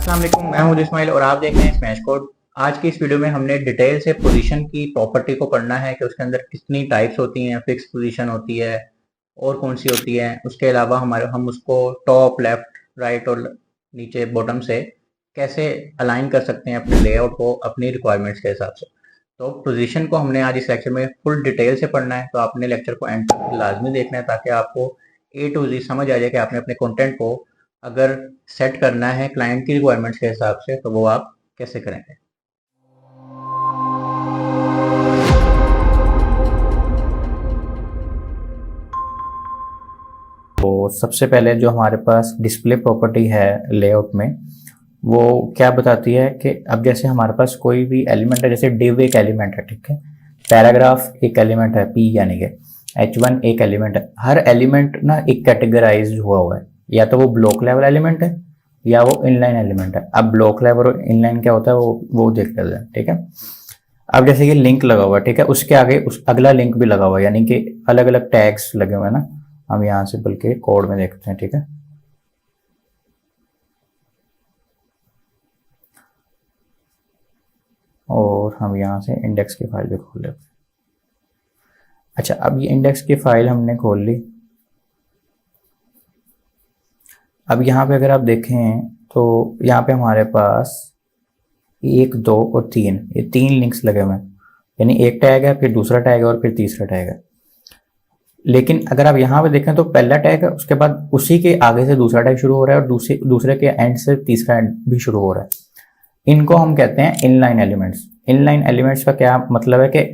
अस्सलाम वालेकुम, मैं हूं इस्माइल और आप देख रहे हैं स्मैश कोड। आज की इस वीडियो में हमने डिटेल से पोजीशन की प्रॉपर्टी को पढ़ना है कि उसके अंदर कितनी टाइप्स होती हैं, फिक्स पोजीशन होती है और कौन सी होती है। उसके अलावा हम उसको टॉप, लेफ्ट, राइट और नीचे बॉटम से कैसे अलाइन कर सकते हैं अपने लेआउट को अपनी रिक्वायरमेंट्स के हिसाब से। तो पोजीशन को हमने आज इस लेक्चर में फुल डिटेल से पढ़ना है, तो आपने लेक्चर को एंड तक लाजमी देखना है ताकि आपको ए टू जी समझ आ जाए कि आपने अपने कंटेंट को अगर सेट करना है क्लाइंट की रिक्वायरमेंट्स के हिसाब से तो वो आप कैसे करेंगे। तो सबसे पहले जो हमारे पास डिस्प्ले प्रॉपर्टी है लेआउट में, वो क्या बताती है कि अब जैसे हमारे पास कोई भी एलिमेंट है, जैसे डिव एक एलिमेंट है, ठीक है, पैराग्राफ एक एलिमेंट है, पी यानी कि H1 एक एलिमेंट है। हर एलिमेंट ना एक कैटेगराइज हुआ है, या तो वो ब्लॉक लेवल एलिमेंट है या वो इनलाइन एलिमेंट है। अब ब्लॉक लेवल और इनलाइन क्या होता है वो देख लेते हैं, ठीक है। अब जैसे ये लिंक लगा हुआ है, ठीक है, उसके आगे उस अगला लिंक भी लगा हुआ है, यानी कि अलग अलग टैग्स लगे हुए हैं ना। हम यहाँ से बल्कि कोड में देखते हैं, ठीक है। और हम यहाँ से इंडेक्स की फाइल भी खोल लेते हैं। अच्छा, अब ये इंडेक्स की फाइल हमने खोल ली। अब यहाँ पे अगर आप देखें तो यहाँ पे हमारे पास 1, 2 और 3, ये 3 लिंक्स लगे हुए हैं, यानी एक टैग है, फिर दूसरा टैग है और फिर तीसरा टैग है। लेकिन अगर आप यहाँ पे देखें तो पहला टैग है, उसके बाद उसी के आगे से दूसरा टैग शुरू हो रहा है और दूसरे के एंड से तीसरा एंड भी शुरू हो रहा है। इनको हम कहते हैं इनलाइन एलिमेंट्स। इनलाइन एलिमेंट्स का क्या मतलब है कि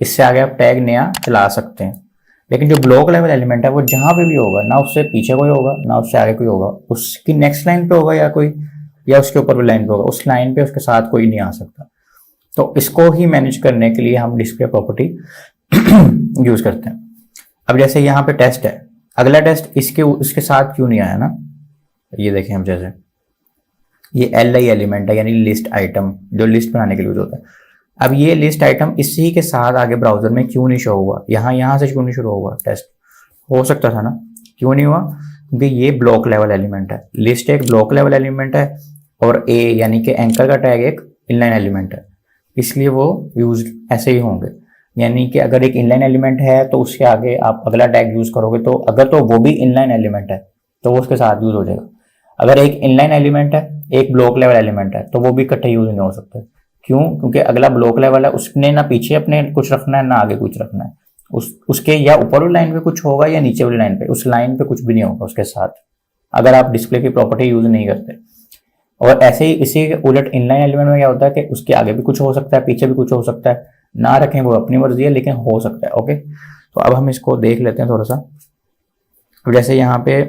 इससे आगे आप टैग नया चला सकते हैं। लेकिन जो ब्लॉक लेवल एलिमेंट है वो जहां पे भी होगा, ना उससे पीछे कोई होगा ना उससे आगे कोई होगा, उसकी नेक्स्ट लाइन पे होगा या उसके ऊपर भी लाइन पे होगा, उस लाइन पे उसके साथ कोई नहीं आ सकता। तो इसको ही मैनेज करने के लिए हम डिस्प्ले प्रॉपर्टी यूज करते हैं। अब जैसे यहाँ पे टेस्ट है, अगला टेस्ट इसके साथ क्यों नहीं आया ना, ये देखें हम, जैसे ये li एलिमेंट है, यानी लिस्ट आइटम, जो लिस्ट बनाने के लिए यूज होता है। अब ये लिस्ट आइटम इसी के साथ आगे ब्राउजर में क्यों नहीं शो हुआ, यहाँ से क्यों नहीं शुरू हुआ टेस्ट, हो सकता था ना, क्यों नहीं हुआ, क्योंकि ये ब्लॉक लेवल एलिमेंट है। लिस्ट एक ब्लॉक लेवल एलिमेंट है और ए यानी कि एंकर का टैग एक इनलाइन एलिमेंट है, इसलिए वो यूज ऐसे ही होंगे। यानी कि अगर एक इनलाइन एलिमेंट है तो उसके आगे आप अगला टैग यूज करोगे, तो अगर तो वो भी इनलाइन एलिमेंट है तो वो उसके साथ यूज हो जाएगा। अगर एक इनलाइन एलिमेंट है, एक ब्लॉक लेवल एलिमेंट है, तो वो भी इकट्ठे यूज नहीं हो सकते। क्यों? क्योंकि अगला ब्लॉक लेवल है, उसने ना पीछे अपने कुछ रखना है ना आगे कुछ रखना है। उसके या ऊपर वाली लाइन पे कुछ होगा या नीचे वाली लाइन पे, उस लाइन पे कुछ भी नहीं होगा उसके साथ, अगर आप डिस्प्ले की प्रॉपर्टी यूज नहीं करते। और ऐसे ही इसी के उलट इनलाइन एलिमेंट में क्या होता है कि उसके आगे भी कुछ हो सकता है, पीछे भी कुछ हो सकता है, ना रखें वो अपनी मर्जी है, लेकिन हो सकता है। ओके, तो अब हम इसको देख लेते हैं थोड़ा सा। अब जैसे यहाँ पे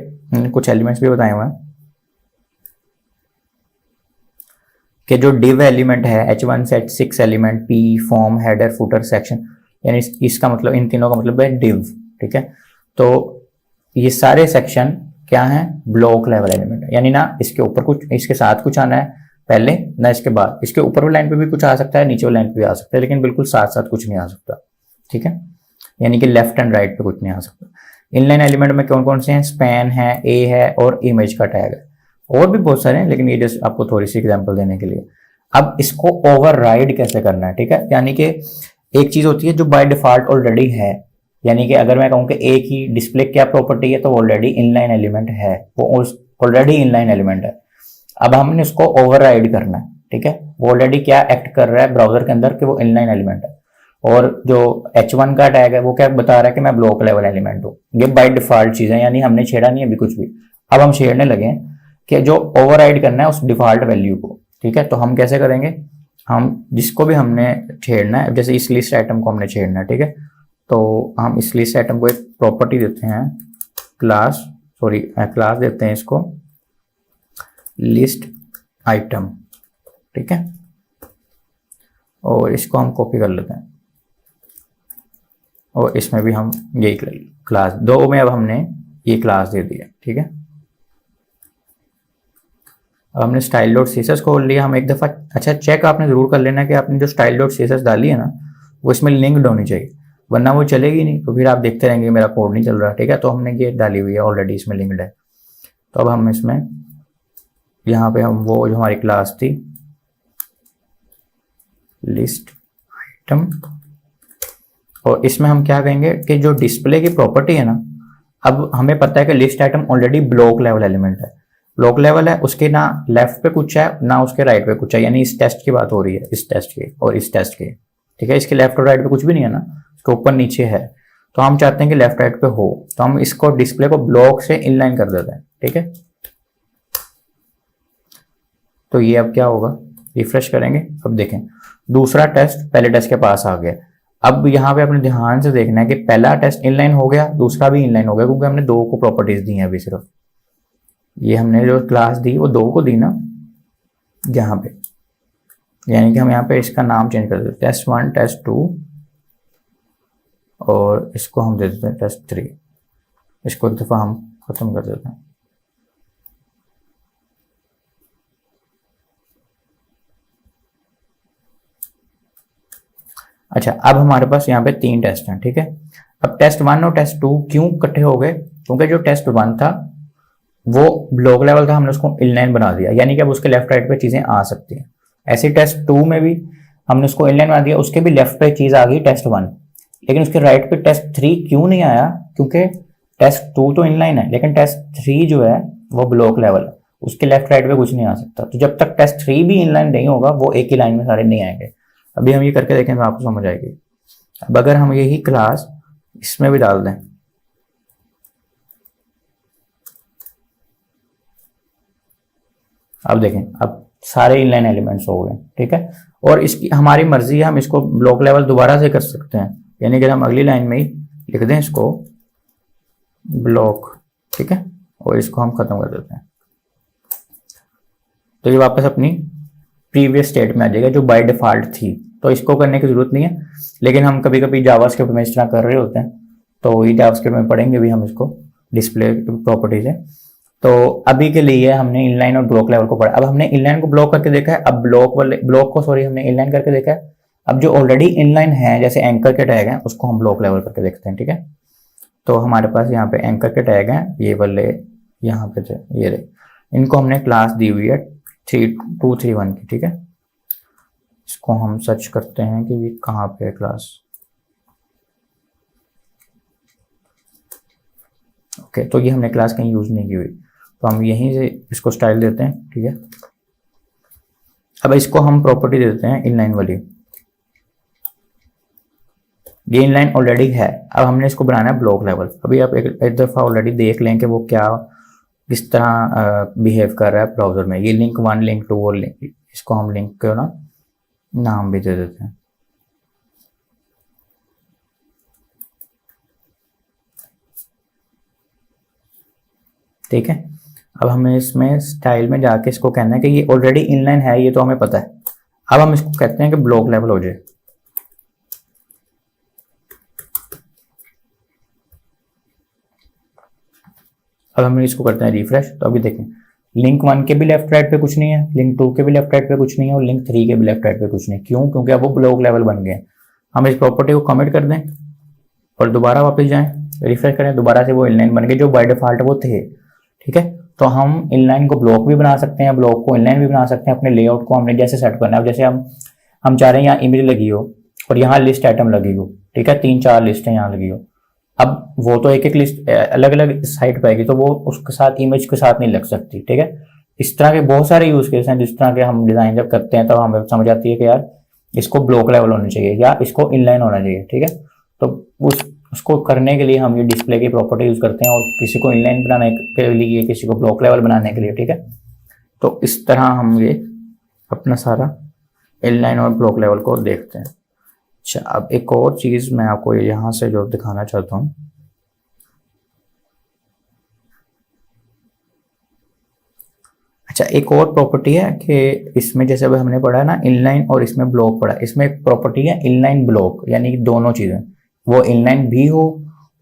कुछ एलिमेंट्स भी बताए हुए हैं कि जो div एलिमेंट है, H1 set 6 element, P form, header, footer, section, यानी इसका मतलब, इन तीनों का मतलब है div, ठीक है। तो ये सारे सेक्शन क्या है, ब्लॉक लेवल एलिमेंट है, यानी ना इसके ऊपर कुछ, इसके साथ कुछ आना है पहले, ना इसके बाद। इसके ऊपर वाली लाइन पे भी कुछ आ सकता है, नीचे वाली लाइन पे भी आ सकता है, लेकिन बिल्कुल साथ साथ कुछ नहीं आ सकता, ठीक है। यानी कि लेफ्ट एंड राइट पे कुछ नहीं आ सकता। इनलाइन एलिमेंट में कौन कौन से हैं, स्पैन है, ए है और इमेज का टैग है, और भी बहुत सारे हैं, लेकिन ये जस्ट आपको थोड़ी सी एग्जांपल देने के लिए। अब इसको ओवरराइड कैसे करना है, ठीक है। यानी कि एक चीज होती है जो बाय डिफॉल्ट ऑलरेडी है, यानी कि अगर मैं कहूं कि ए की डिस्प्ले क्या प्रॉपर्टी है, तो ऑलरेडी इनलाइन एलिमेंट है, वो ऑलरेडी इनलाइन एलिमेंट है। अब हमने उसको ओवरराइड करना है, ठीक है। वो ऑलरेडी क्या एक्ट कर रहा है ब्राउजर के अंदर कि वो इनलाइन एलिमेंट है, और जो H1 का टैग है वो क्या बता रहा है कि मैं ब्लॉक लेवल एलिमेंट हूँ। ये बाय डिफॉल्ट चीज है, यानी हमने छेड़ा नहीं अभी कुछ भी। अब हम छेड़ने लगे कि जो ओवरराइड करना है उस डिफॉल्ट वैल्यू को, ठीक है। तो हम कैसे करेंगे, हम जिसको भी हमने छेड़ना है, जैसे इस लिस्ट आइटम को हमने छेड़ना है, ठीक है, तो हम इस लिस्ट आइटम को एक प्रॉपर्टी देते हैं, क्लास देते हैं इसको लिस्ट आइटम, ठीक है, और इसको हम कॉपी कर लेते हैं, और इसमें भी हम यही क्लास दो में अब हमने ये क्लास दे दिया, ठीक है। अब हमने स्टाइल डॉट सीएसएस खोल लिया। हम एक दफ़ा अच्छा चेक आपने ज़रूर कर लेना कि आपने जो स्टाइल डॉट सीएसएस डाली है ना, वो इसमें लिंक्ड होनी चाहिए, वरना वो चलेगी नहीं, तो फिर आप देखते रहेंगे मेरा कोड नहीं चल रहा, ठीक है। तो हमने ये डाली हुई है ऑलरेडी, इसमें लिंक्ड है। तो अब हम इसमें यहाँ पे हम वो जो हमारी क्लास थी लिस्ट आइटम, और इसमें हम क्या कहेंगे कि जो डिस्प्ले की प्रॉपर्टी है ना, अब हमें पता है कि list item already block level element है, ब्लॉक लेवल है, उसके ना लेफ्ट पे कुछ है ना उसके राइट पे कुछ है, यानी इस टेस्ट की बात हो रही है, इस टेस्ट की और इस टेस्ट की, ठीक है। इसके लेफ्ट और राइट पे कुछ भी नहीं है ना, इसके ऊपर नीचे है, तो हम चाहते हैं कि लेफ्ट राइट पे हो, तो हम इसको डिस्प्ले को ब्लॉक से इनलाइन कर देते हैं, ठीक है। तो ये अब क्या होगा, रिफ्रेश करेंगे, अब देखें दूसरा टेस्ट पहले टेस्ट के पास आ गया। अब यहाँ पे अपने ध्यान से देखना है कि पहला टेस्ट इनलाइन हो गया, दूसरा भी इनलाइन हो गया, क्योंकि हमने दो को प्रॉपर्टीज दी हैं अभी सिर्फ, ये हमने जो क्लास दी वो दो को दी ना यहाँ पे, यानी कि हम यहाँ पे इसका नाम चेंज कर देते हैं टेस्ट1 टेस्ट2 और इसको हम दे देते हैं टेस्ट3, इसको एक दफा हम खत्म कर देते हैं। अच्छा, अब हमारे पास यहाँ पे 3 टेस्ट हैं, ठीक है। अब टेस्ट1 और टेस्ट2 क्यों इकट्ठे हो गए, क्योंकि जो टेस्ट1 था वो ब्लॉक लेवल था, हमने उसको इनलाइन बना दिया, यानी कि अब उसके लेफ्ट राइट पे चीजें आ सकती हैं। ऐसे टेस्ट2 में भी हमने उसको इनलाइन बना दिया, उसके भी लेफ्ट पे चीज आ गई टेस्ट1, लेकिन उसके राइट पे टेस्ट3 क्यों नहीं आया, क्योंकि टेस्ट2 तो इनलाइन है लेकिन टेस्ट3 जो है वो ब्लॉक लेवल है, उसके लेफ्ट राइट पे कुछ नहीं आ सकता। तो जब तक टेस्ट3 भी इनलाइन नहीं होगा वो एक ही लाइन में सारे नहीं आएंगे। अभी हम ये करके देखें तो आपको समझ आएगी। अब अगर हम यही क्लास इसमें भी डाल दें, अब देखें अब सारे इनलाइन एलिमेंट्स हो गए, ठीक है। और इसकी हमारी मर्जी है, हम इसको ब्लॉक लेवल दोबारा से कर सकते हैं, यानी कि हम अगली लाइन में ही लिख दें इसको ब्लॉक, ठीक है, और इसको हम खत्म कर देते हैं। तो ये वापस अपनी प्रीवियस स्टेट में आ जाएगा जो बाय डिफॉल्ट थी, तो इसको करने की जरूरत नहीं है, लेकिन हम कभी कभी जावास्क्रिप्ट में इस तरह कर रहे होते हैं, तो ये जावास्क्रिप्ट में पढ़ेंगे भी हम इसको डिस्प्ले प्रॉपर्टीज है। तो अभी के लिए हमने इनलाइन और ब्लॉक लेवल को पढ़ा। अब हमने इनलाइन को ब्लॉक करके देखा है, अब ब्लॉक को हमने इनलाइन करके देखा है। अब जो ऑलरेडी इनलाइन है जैसे एंकर के टैग हैं उसको हम ब्लॉक लेवल करके देखते हैं, ठीक है। तो हमारे पास यहाँ पे एंकर के टैग हैं, ये वाले यहाँ पे थे, ये रहे, इनको हमने क्लास दी हुई है 3231 की, ठीक है। इसको हम सर्च करते हैं कि ये कहाँ पे है क्लास, ओके। तो ये हमने क्लास कहीं यूज नहीं की हुई, तो हम यहीं से इसको स्टाइल देते हैं, ठीक है। अब इसको हम प्रॉपर्टी देते हैं इनलाइन वाली, ये इनलाइन ऑलरेडी है, अब हमने इसको बनाना है ब्लॉक लेवल। अभी आप एक दफा ऑलरेडी देख लें कि वो क्या किस तरह बिहेव कर रहा है ब्राउजर में। ये लिंक 1 लिंक 2 और लिंक, इसको हम लिंक को ना नाम भी दे देते हैं, ठीक है। अब हमें इसमें स्टाइल में जाके इसको कहना है कि ये ऑलरेडी इनलाइन है, ये तो हमें पता है। अब हम इसको कहते हैं कि ब्लॉक लेवल हो जाए। अब हम इसको करते हैं रिफ्रेश, तो अभी देखें लिंक 1 के भी लेफ्ट राइट पे कुछ नहीं है, लिंक 2 के भी लेफ्ट राइट पे कुछ नहीं है और लिंक 3 के भी लेफ्ट राइट पे कुछ नहीं। क्यों? क्योंकि अब वो ब्लॉक लेवल बन गए। हम इस प्रॉपर्टी को कमिट कर दें और दोबारा वापस जाएं, रिफ्रेश करें, दोबारा से वो इनलाइन बन गए जो बाय डिफॉल्ट वो थे, ठीक है। तो हम इनलाइन को ब्लॉक भी बना सकते हैं, ब्लॉक को इनलाइन भी बना सकते हैं। अपने लेआउट को हमने जैसे सेट करना है, अब जैसे हम चाह रहे हैं यहाँ इमेज लगी हो और यहाँ लिस्ट आइटम लगी हो, ठीक है, 3-4 लिस्टें यहाँ लगी हो। अब वो तो एक एक लिस्ट अलग अलग साइट पे आएगी, तो वो उसके साथ इमेज के साथ नहीं लग सकती, ठीक है। इस तरह के बहुत सारे यूज केस हैं जिस तरह के हम डिजाइन जब करते हैं तो हमें समझ आती है कि यार इसको ब्लॉक लेवल होना चाहिए या इसको इनलाइन होना चाहिए, ठीक है। तो उसको करने के लिए हम ये डिस्प्ले की प्रॉपर्टी यूज करते हैं, और किसी को इनलाइन बनाने के लिए, किसी को ब्लॉक लेवल बनाने के लिए, ठीक है। तो इस तरह हम ये अपना सारा इनलाइन और ब्लॉक लेवल को देखते हैं। अच्छा, अब एक और चीज मैं आपको यहां से जो दिखाना चाहता हूं, अच्छा एक और प्रॉपर्टी है कि इसमें जैसे अभी हमने पढ़ा है ना इनलाइन और इसमें ब्लॉक पढ़ा है, इसमें एक प्रॉपर्टी है इनलाइन ब्लॉक, यानी कि दोनों चीजें, वो इनलाइन भी हो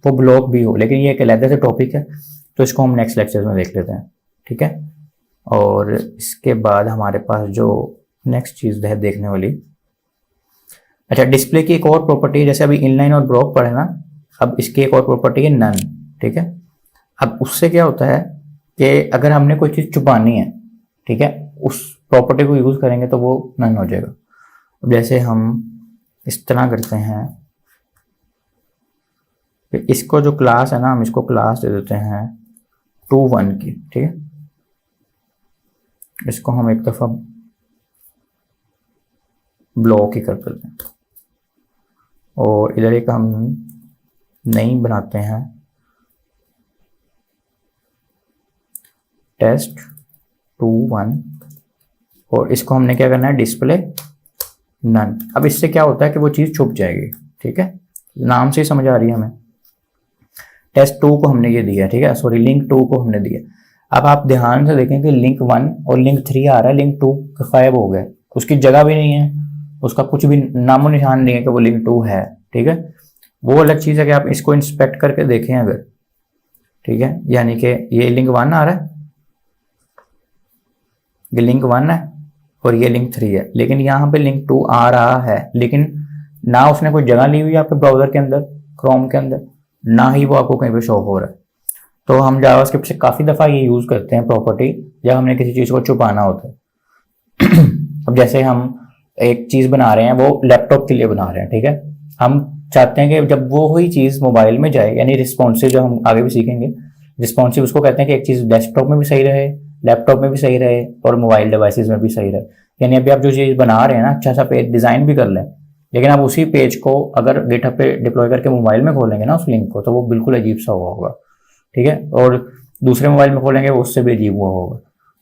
वो ब्लॉक भी हो, लेकिन ये एक अलग से टॉपिक है, तो इसको हम नेक्स्ट लेक्चर में देख लेते हैं, ठीक है। और इसके बाद हमारे पास जो नेक्स्ट चीज है देखने वाली, अच्छा डिस्प्ले की एक और प्रॉपर्टी है, जैसे अभी इनलाइन और ब्लॉक पढ़े ना, अब इसकी एक और प्रॉपर्टी है नन, ठीक है। अब उससे क्या होता है कि अगर हमने कोई चीज छुपानी है, ठीक है, उस प्रॉपर्टी को यूज करेंगे तो वो नन हो जाएगा। अब जैसे हम इस तरह करते हैं, फिर इसको जो क्लास है ना, हम इसको क्लास दे देते हैं 2 1 की, ठीक है। इसको हम एक दफा ब्लॉक ही कर देते हैं और इधर एक हम नई बनाते हैं test2 1 और इसको हमने क्या करना है, डिस्प्ले नन। अब इससे क्या होता है कि वो चीज़ छुप जाएगी, ठीक है, नाम से ही समझ आ रही है हमें। test2 को हमने ये दिया, ठीक है, सॉरी link2 को हमने दिया। अब आप ध्यान से देखें कि link1 और link3 आ रहा है, link2 गायब हो गया, उसकी जगह भी नहीं है, उसका कुछ भी नामो निशान नहीं है कि वो link2 है, ठीक है। वो अलग चीज़ है कि आप इसको इंस्पेक्ट करके देखें अगर, ठीक है, यानी कि ये link1 आ रहा है, ये link1 है और ये link3 है, लेकिन यहाँ पे link2 आ रहा है, लेकिन ना उसने कोई जगह ली हुई है आपके ब्राउजर के अंदर, क्रोम के अंदर, ना ही वो आपको कहीं पे शो हो रहा है। तो हम जावास्क्रिप्ट से काफ़ी दफ़ा ये यूज़ करते हैं प्रॉपर्टी जब हमने किसी चीज़ को छुपाना होता है। अब जैसे हम एक चीज़ बना रहे हैं, वो लैपटॉप के लिए बना रहे हैं, ठीक है, हम चाहते हैं कि जब वो हुई चीज़ मोबाइल में जाए, यानी रिस्पॉन्सिव, जो हम आगे भी सीखेंगे, रिस्पॉन्सिव उसको कहते हैं कि एक चीज़ डेस्कटॉप में भी सही रहे, लैपटॉप में भी सही रहे और मोबाइल डिवाइसेस में भी सही रहे। यानी अभी आप जो चीज़ बना रहे हैं ना, अच्छा सा पेज डिज़ाइन भी कर लें, लेकिन आप उसी पेज को अगर गिटहब पे डिप्लॉय करके मोबाइल में खोलेंगे ना उस लिंक को, तो वो बिल्कुल अजीब सा हुआ होगा, ठीक है, और दूसरे मोबाइल में खोलेंगे वो उससे भी अजीब हुआ होगा,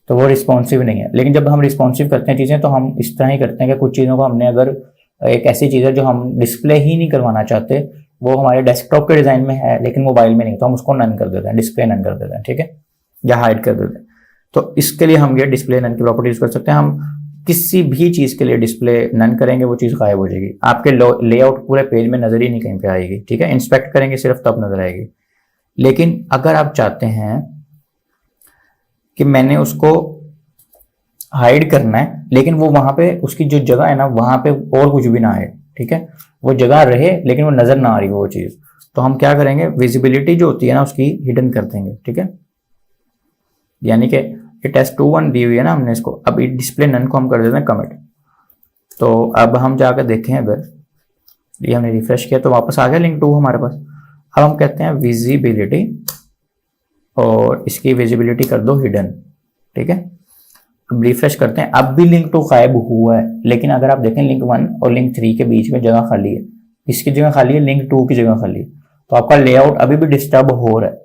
तो वो रिस्पॉन्सिव नहीं है। लेकिन जब हम रिस्पॉन्सिव करते हैं चीज़ें, तो हम इस तरह ही करते हैं कि कुछ चीज़ों को हमने, अगर एक ऐसी चीज़ है जो हम डिस्प्ले ही नहीं करवाना चाहते, वो हमारे डेस्कटॉप के डिज़ाइन में है लेकिन मोबाइल में नहीं, तो हम उसको नन कर देते हैं, डिस्प्ले नन कर देते हैं, ठीक है, या हाइड कर देते हैं। तो इसके लिए हम ये डिस्प्ले नन की प्रॉपर्टी यूज कर सकते हैं। हम किसी भी चीज़ के लिए डिस्प्ले नन करेंगे, वो चीज़ गायब हो जाएगी, आपके लेआउट पूरे पेज में नजर ही नहीं कहीं पे आएगी, ठीक है, इंस्पेक्ट करेंगे सिर्फ तब नजर आएगी। लेकिन अगर आप चाहते हैं कि मैंने उसको हाइड करना है, लेकिन वो वहां पे उसकी जो जगह है ना, वहां पे और कुछ भी ना आए, ठीक है, वो जगह रहे लेकिन वो नजर ना आ रही वो चीज़, तो हम क्या करेंगे, विजिबिलिटी जो होती है ना उसकी हिडन कर देंगे, ठीक है। यानी कि ये test2 1 दी हुई है ना हमने इसको, अब डिस्प्ले नन को हम कर देते हैं कमिट। तो अब हम जाकर देखें, अगर ये हमने रिफ्रेश किया तो वापस आ गया link2 हमारे पास। अब हम कहते हैं विजिबिलिटी और इसकी विजिबिलिटी कर दो हिडन, ठीक है। अब रिफ्रेश करते हैं, अब भी link2 गायब हुआ है, लेकिन अगर आप देखें link1 और link3 के बीच में जगह खाली है, इसकी जगह खाली है, link2 की जगह खाली है, तो आपका लेआउट अभी भी डिस्टर्ब हो रहा है।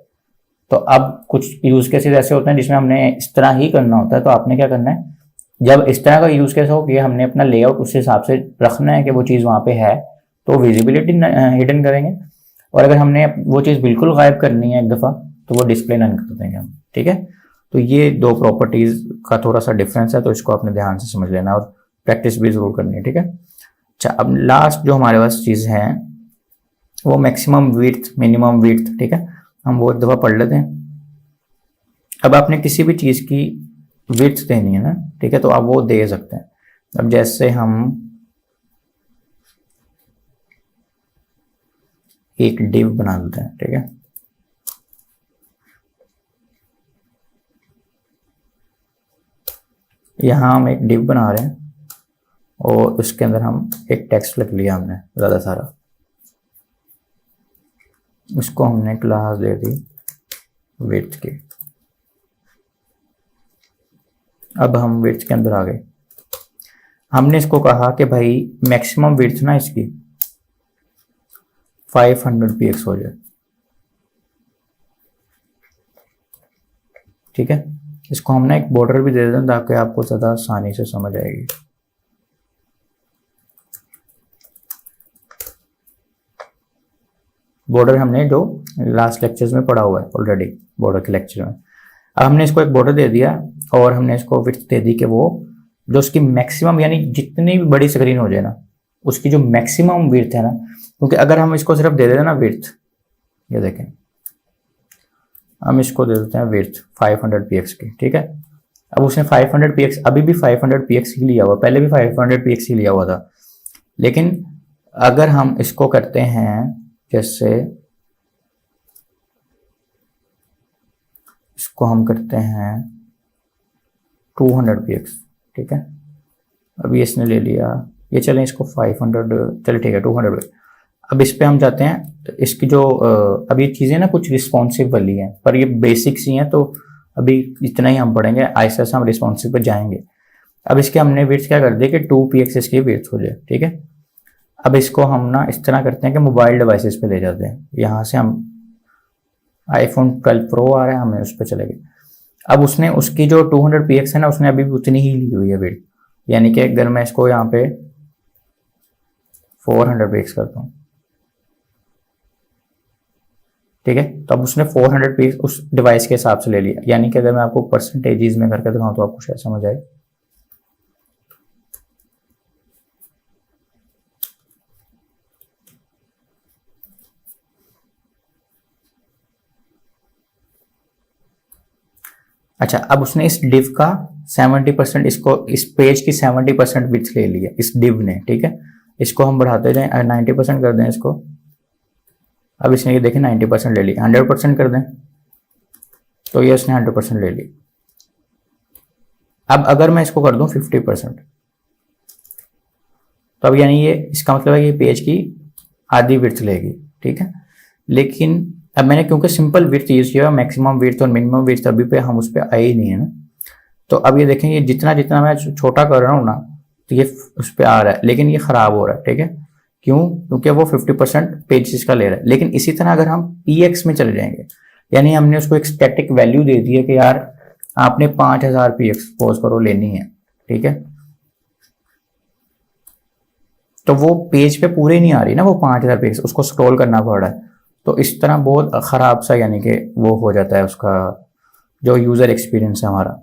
तो अब कुछ यूज केसेस ऐसे होते हैं जिसमें हमने इस तरह ही करना होता है, तो आपने क्या करना है, जब इस तरह का यूज केस हो कि हमने अपना लेआउट उस हिसाब से रखना है कि वो चीज़ वहाँ पे है, तो विजिबिलिटी हिडन करेंगे, और अगर हमने वो चीज़ बिल्कुल गायब करनी है एक दफ़ा, तो वो डिस्प्ले नन कर देंगे हम, ठीक है। तो ये दो प्रॉपर्टीज का थोड़ा सा डिफरेंस है, तो इसको आपने ध्यान से समझ लेना और प्रैक्टिस भी जरूर करनी है, ठीक है। अच्छा, अब लास्ट जो हमारे पास चीज़ है वो मैक्सिमम विड्थ मिनिमम विड्थ, ठीक है, हम वो एक दफ़ा पढ़ लेते हैं। अब आपने किसी भी चीज़ की विड्थ देनी है ना, ठीक है, तो आप वो दे सकते हैं। अब जैसे हम एक डिव बना देते हैं, ठीक है, यहाँ हम एक डिव बना रहे हैं और उसके अंदर हम एक टेक्स्ट लिख लिया हमने ज़्यादा सारा, उसको हमने क्लास दे दी विड्थ की। अब हम विड्थ के अंदर आ गए, हमने इसको कहा कि भाई मैक्सिमम विड्थ ना इसकी 500 px हो जाए, ठीक है। इसको हमने एक बॉर्डर भी दे देते हैं ताकि आपको ज़्यादा आसानी से समझ आएगी। बॉर्डर हमने जो लास्ट लेक्चर्स में पढ़ा हुआ है ऑलरेडी, बॉर्डर के लेक्चर में। अब हमने इसको एक बॉर्डर दे दिया और हमने इसको विड्थ दे दी कि वो जो उसकी मैक्सिमम, यानी जितनी भी बड़ी स्क्रीन हो जाए ना, उसकी जो मैक्सिमम विड्थ है ना, क्योंकि अगर हम इसको सिर्फ दे देते ना विड्थ, ये देखें, हम इसको दे देते हैं विड्थ 500 px की, ठीक है। अब उसने 500 px, अभी भी 500 px ही लिया हुआ, पहले भी 500 px ही लिया हुआ था, लेकिन अगर हम इसको करते हैं, जैसे इसको हम करते हैं 200px, ठीक है। अभी इसने ले लिया, ये चलें इसको 500, चले ठीक है 200। अब इस पे हम जाते हैं, तो इसकी जो अब ये चीज़ें ना कुछ रिस्पॉन्सिव वाली हैं, पर ये बेसिक्स ही हैं, तो अभी इतना ही हम पढ़ेंगे, आहिस्ता से हम रिस्पॉन्सिव पे जाएंगे। अब इसके हमने विड्थ क्या कर दी कि 2px इसकी विड्थ हो जाए, ठीक है। अब इसको हम ना इस तरह करते हैं कि मोबाइल डिवाइसेस पे ले जाते हैं, यहाँ से हम आईफोन 12 प्रो आ रहा है, हमें उस पर चले गए। अब उसने उसकी जो 200px है ना, उसने अभी भी उतनी ही ली हुई है विड्थ, यानी कि अगर मैं इसको यहाँ पे 400px करता हूँ, ठीक है, तो अब उसने 400px उस डिवाइस के हिसाब से ले लिया। यानी कि अगर मैं आपको परसेंटेजेस में करके दिखाऊं तो आपको शायद समझ आए। अच्छा, अब उसने इस डिव का 70%, इसको इस पेज की 70% विड्थ ले लिया इस डिव ने, ठीक है। इसको हम बढ़ाते जाएं, 90% कर दें इसको। अब इसने ये देखें 90% ले लिया, 100% कर दें तो ये उसने 100% ले ली। अब अगर मैं इसको कर दूं 50%, तो अब यानी ये इसका मतलब है कि पेज की आधी विड्थ लेगी, ठीक है। लेकिन अब मैंने क्योंकि सिंपल विड्थ यूज किया, मैक्सिमम विड्थ और मिनिमम विड्थ अभी पे हम उस पर आए ही नहीं है ना। तो अब ये देखें, ये जितना जितना मैं छोटा कर रहा हूँ ना, तो ये उस पर आ रहा है, लेकिन ये खराब हो रहा है, ठीक है। क्यों? क्योंकि वो 50% पेजेस का ले रहा है। लेकिन इसी तरह अगर हम px में चले जाएंगे, यानी हमने उसको एक स्टैटिक वैल्यू दे दी है कि यार आपने 5000 px सपोज करो लेनी है, ठीक है। तो वो पेज पे पूरे नहीं आ रही ना वो 5000 px, उसको स्क्रॉल करना पड़ रहा है। तो इस तरह बहुत ख़राब सा यानी कि वो हो जाता है उसका जो यूज़र एक्सपीरियंस है हमारा।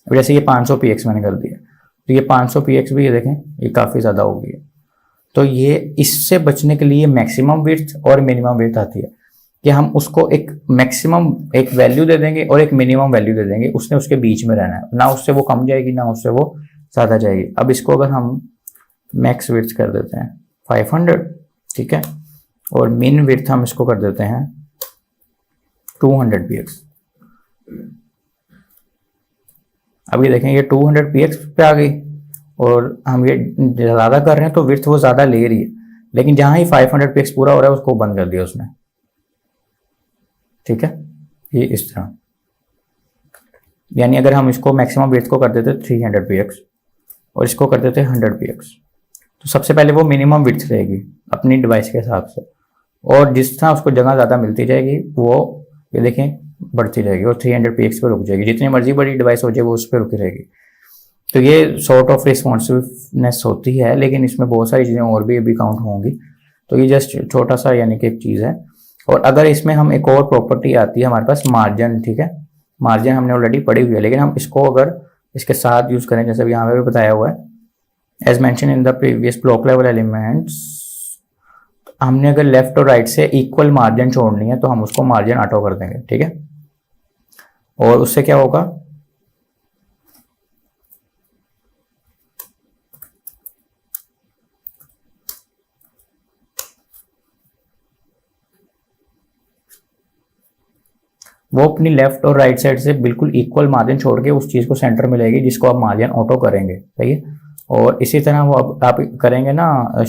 जैसे ये 500 px मैंने कर दिया, तो ये 500 px भी ये देखें ये काफ़ी ज़्यादा हो गई है। तो ये इससे बचने के लिए मैक्सिमम विड्थ और मिनिमम विड्थ आती है कि हम उसको एक मैक्सिमम एक वैल्यू दे देंगे और एक मिनिमम वैल्यू दे देंगे, उसने उसके बीच में रहना है, ना उससे वो कम जाएगी ना उससे वो ज़्यादा जाएगी। अब इसको अगर हम मैक्स विड्थ कर देते हैं 500, ठीक है, और मिन विड्थ हम इसको कर देते हैं 200 px। अब ये देखें ये 200 px पे आ गई, और हम ये ज़्यादा कर रहे हैं तो विड्थ वो ज़्यादा ले रही है, लेकिन जहाँ ही 500 px पूरा हो रहा है उसको बंद कर दिया उसने, ठीक है। ये इस तरह, यानी अगर हम इसको मैक्सिमम विड्थ को कर देते 300 px और इसको कर देते 100 px, तो सबसे पहले वो मिनिमम विड्थ रहेगी अपनी डिवाइस के हिसाब से, और जिस तरह उसको जगह ज़्यादा मिलती जाएगी वो ये देखें बढ़ती रहेगी और 300 px पे रुक जाएगी। जितनी मर्जी बड़ी डिवाइस हो जाए वो उस पर रुकी रहेगी। तो ये सॉर्ट ऑफ रिस्पॉन्सिवनेस होती है, लेकिन इसमें बहुत सारी चीज़ें और भी काउंट होंगी। तो ये जस्ट छोटा सा यानी कि एक चीज़ है। और अगर इसमें हम एक और प्रॉपर्टी आती है हमारे पास मार्जिन, ठीक है, मार्जिन हमने ऑलरेडी पढ़ी हुई है, लेकिन हम इसको अगर इसके साथ यूज़ करें, जैसे यहाँ पे भी बताया हुआ है as mentioned in the previous block level elements, हमने अगर लेफ्ट और राइट से इक्वल मार्जिन छोड़नी है तो हम उसको मार्जिन ऑटो कर देंगे, ठीक है। और उससे क्या होगा, वो अपनी लेफ्ट और राइट साइड से बिल्कुल इक्वल मार्जिन छोड़ के उस चीज़ को सेंटर में लेगी जिसको आप मार्जिन ऑटो करेंगे, सही है। और इसी तरह वो अब आप करेंगे ना,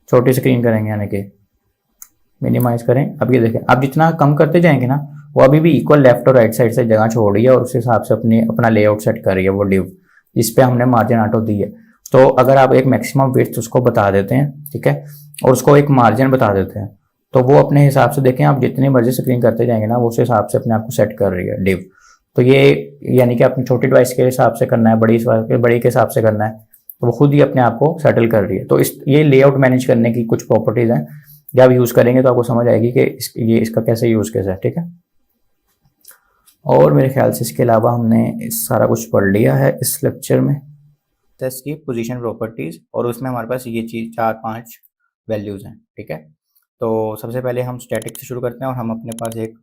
छोटी स्क्रीन करेंगे यानी कि मिनिमाइज करें। अब ये देखें, अब जितना कम करते जाएंगे ना वो अभी भी इक्वल लेफ्ट और राइट साइड से जगह छोड़ रही है और उस हिसाब से अपना लेआउट सेट कर रही है वो डिव जिस पे हमने मार्जिन ऑटो दी है। तो अगर आप एक मैक्सिमम विड्थ उसको बता देते हैं, ठीक है, और उसको एक मार्जिन बता देते हैं, तो वो अपने हिसाब से देखें आप जितनी मर्जी स्क्रीन करते जाएंगे ना वो उस हिसाब से अपने आप को सेट कर रही है डिव। तो ये यानी कि अपनी छोटी डिवाइस के हिसाब से करना है, बड़ी के हिसाब से करना है, तो वो खुद ही अपने आप को सेटल कर रही है। तो ये लेआउट मैनेज करने की कुछ प्रॉपर्टीज हैं, जब यूज़ करेंगे तो आपको समझ आएगी कि ये इसका कैसे यूज़ कैसे है, ठीक है। और मेरे ख्याल से इसके अलावा हमने सारा कुछ पढ़ लिया है इस लेक्चर में। टेस्ट की पोजीशन प्रॉपर्टीज़, और उसमें हमारे पास ये चीज़ 4-5 वैल्यूज़ हैं, ठीक है। तो सबसे पहले हम स्टैटिक से शुरू करते हैं और हम अपने पास एक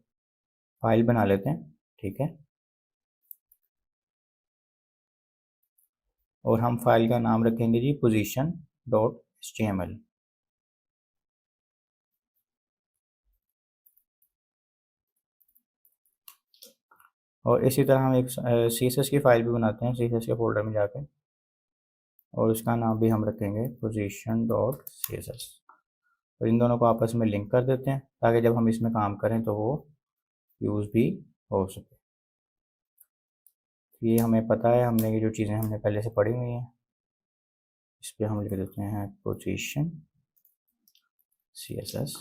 फाइल बना लेते हैं, ठीक है। और हम फाइल का नाम रखेंगे जी position.html। और इसी तरह हम एक CSS की फ़ाइल भी बनाते हैं CSS के फोल्डर में जाके, और उसका नाम भी हम रखेंगे position.css। और इन दोनों को आपस में लिंक कर देते हैं ताकि जब हम इसमें काम करें तो वो यूज़ भी हो सके। ये हमें पता है, हमने ये जो चीज़ें हमने पहले से पढ़ी हुई हैं, इस पर हम लिख देते हैं position CSS,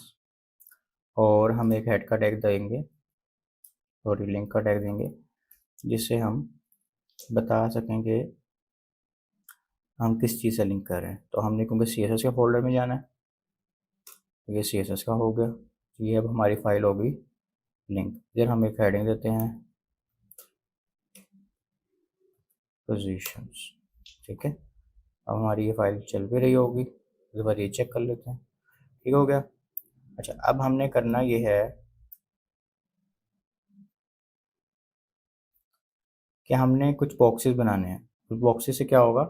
और हम एक हेड का टैग देंगे और लिंक का टैग देंगे जिससे हम बता सकेंगे हम किस चीज़ से लिंक कर रहे हैं। तो हमने क्योंकि CSS के फोल्डर में जाना है तो ये CSS का हो गया, ये अब हमारी फाइल होगी लिंक। फिर हम एक हेडिंग देते हैं पोजीशंस, ठीक है। अब हमारी ये फाइल चल भी रही होगी, एक बार ये चेक कर लेते हैं, ठीक हो गया। अच्छा, अब हमने करना ये है कि हमने कुछ बॉक्सेस बनाने हैं। उस बॉक्सेस से क्या होगा,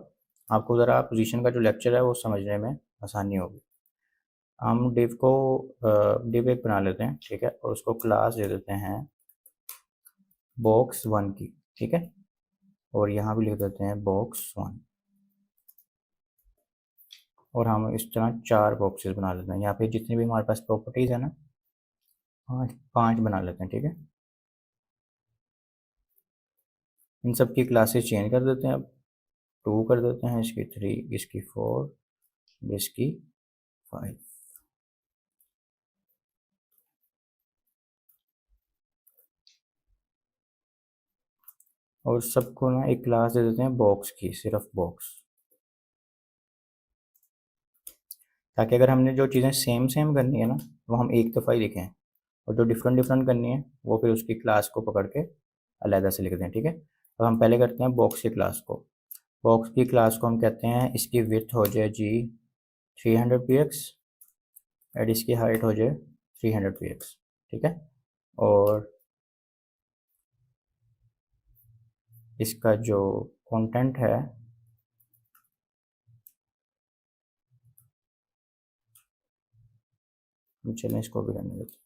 आपको ज़रा पोजीशन का जो लेक्चर है वो समझने में आसानी होगी। हम डिव एक बना लेते हैं, ठीक है, और उसको क्लास दे देते हैं box1 की, ठीक है, और यहाँ भी लिख देते हैं box1, और हम इस तरह 4 बॉक्सेस बना लेते हैं। यहाँ पे जितनी भी हमारे पास प्रॉपर्टीज़ है ना, 5 बना लेते हैं, ठीक है। इन सब की क्लासेस चेंज कर देते हैं, अब 2 कर देते हैं, इसकी 3, इसकी 4, इसकी 5। और सबको ना एक क्लास दे देते हैं बॉक्स की, सिर्फ बॉक्स, ताकि अगर हमने जो चीज़ें सेम सेम करनी है ना वो हम एक दफ़ा ही लिखें, और जो डिफरेंट डिफरेंट करनी है वो फिर उसकी क्लास को पकड़ के अलहदा से लिख दें, ठीक है। अब हम पहले करते हैं बॉक्स की क्लास को। बॉक्स की क्लास को हम कहते हैं इसकी विड्थ हो जाए जी 300 px, एंड इसकी हाइट हो जाए 300 px, ठीक है। और इसका जो कंटेंट है चलें इसको भी करने देते हैं।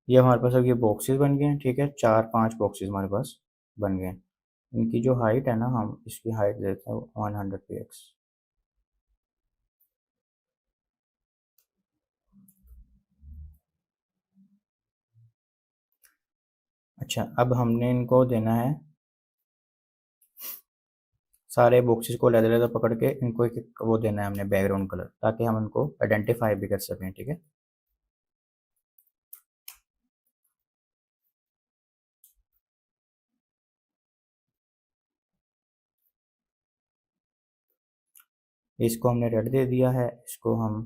ये हमारे पास अब ये बॉक्सेस बन गए हैं, ठीक है, 4-5 बॉक्सेस हमारे पास बन गए हैं। इनकी जो हाइट है ना, हम इसकी हाइट देते हैं 100 px। अच्छा, अब हमने इनको देना है सारे बॉक्सेस को अलग-अलग पकड़ के इनको एक वो देना है हमने बैकग्राउंड कलर, ताकि हम इनको आइडेंटिफाई भी कर सकें, ठीक है। इसको हमने रेड दे दिया है, इसको हम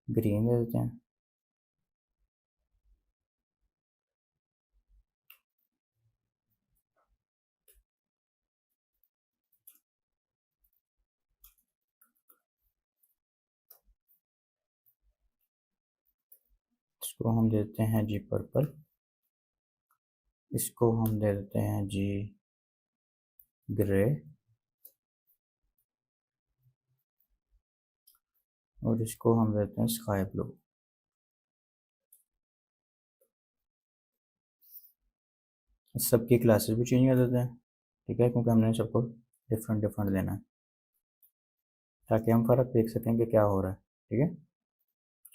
ग्रीन दे देते हैं, इसको हम देते हैं जी पर्पल, इसको हम दे देते हैं जी ग्रे, और इसको हम देते हैं स्काई ब्लू। सबकी क्लासेस भी चेंज कर देते हैं, ठीक है, क्योंकि हमने सबको डिफरेंट डिफरेंट देना है ताकि हम फ़र्क देख सकें कि क्या हो रहा है, ठीक है।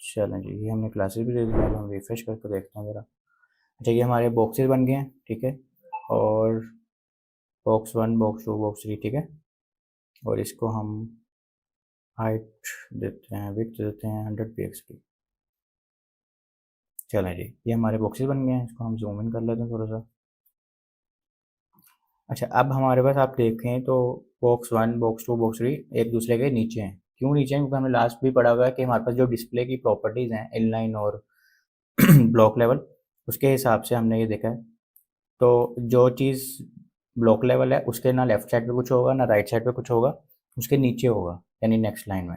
चलें जी, ये हमने क्लासेस भी दे दी, अब हम रिफ्रेश करके देखते हैं ज़रा। अच्छा, ये हमारे बॉक्सेस बन गए हैं, ठीक है, और box1, box2, box3, ठीक है, और इसको हम हाइट देते हैं, विड्थ देते हैं 100 px की। चलें जी, ये हमारे बॉक्सेस बन गए हैं, इसको हम जूम इन कर लेते हैं थोड़ा सा। अच्छा, अब हमारे पास आप देखें तो box1, box2, box3 एक दूसरे के नीचे हैं। क्यों नीचे हैं? क्योंकि हमने लास्ट भी पढ़ा हुआ है कि हमारे पास जो डिस्प्ले की प्रॉपर्टीज़ हैं इनलाइन और ब्लॉक लेवल, उसके हिसाब से हमने ये देखा है। तो जो चीज़ ब्लॉक लेवल है उसके ना लेफ्ट साइड पे कुछ होगा ना राइट साइड पे कुछ होगा, उसके नीचे होगा, यानी नेक्स्ट लाइन में।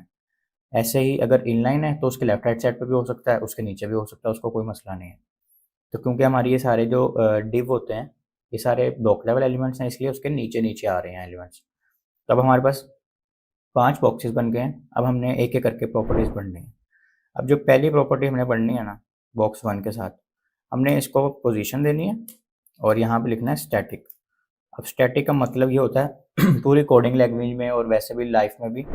ऐसे ही अगर इनलाइन है तो उसके लेफ्ट राइट साइड पे भी हो सकता है, उसके नीचे भी हो सकता है, उसको कोई मसला नहीं है। तो क्योंकि हमारी ये सारे जो डिव होते हैं ये सारे ब्लॉक लेवल एलिमेंट्स हैं, इसलिए उसके नीचे नीचे आ रहे हैं एलिमेंट्स। तो अब हमारे पास 5 बॉक्सेस बन गए हैं, अब हमने एक एक करके प्रॉपर्टीज़ पढ़नी है। अब जो पहली प्रॉपर्टी हमने पढ़नी है ना बॉक्स 1 के साथ, हमने इसको पोजीशन देनी है और यहाँ पे लिखना है स्टैटिक। अब स्टैटिक का मतलब ये होता है पूरी कोडिंग लैंग्वेज में और वैसे भी लाइफ में भी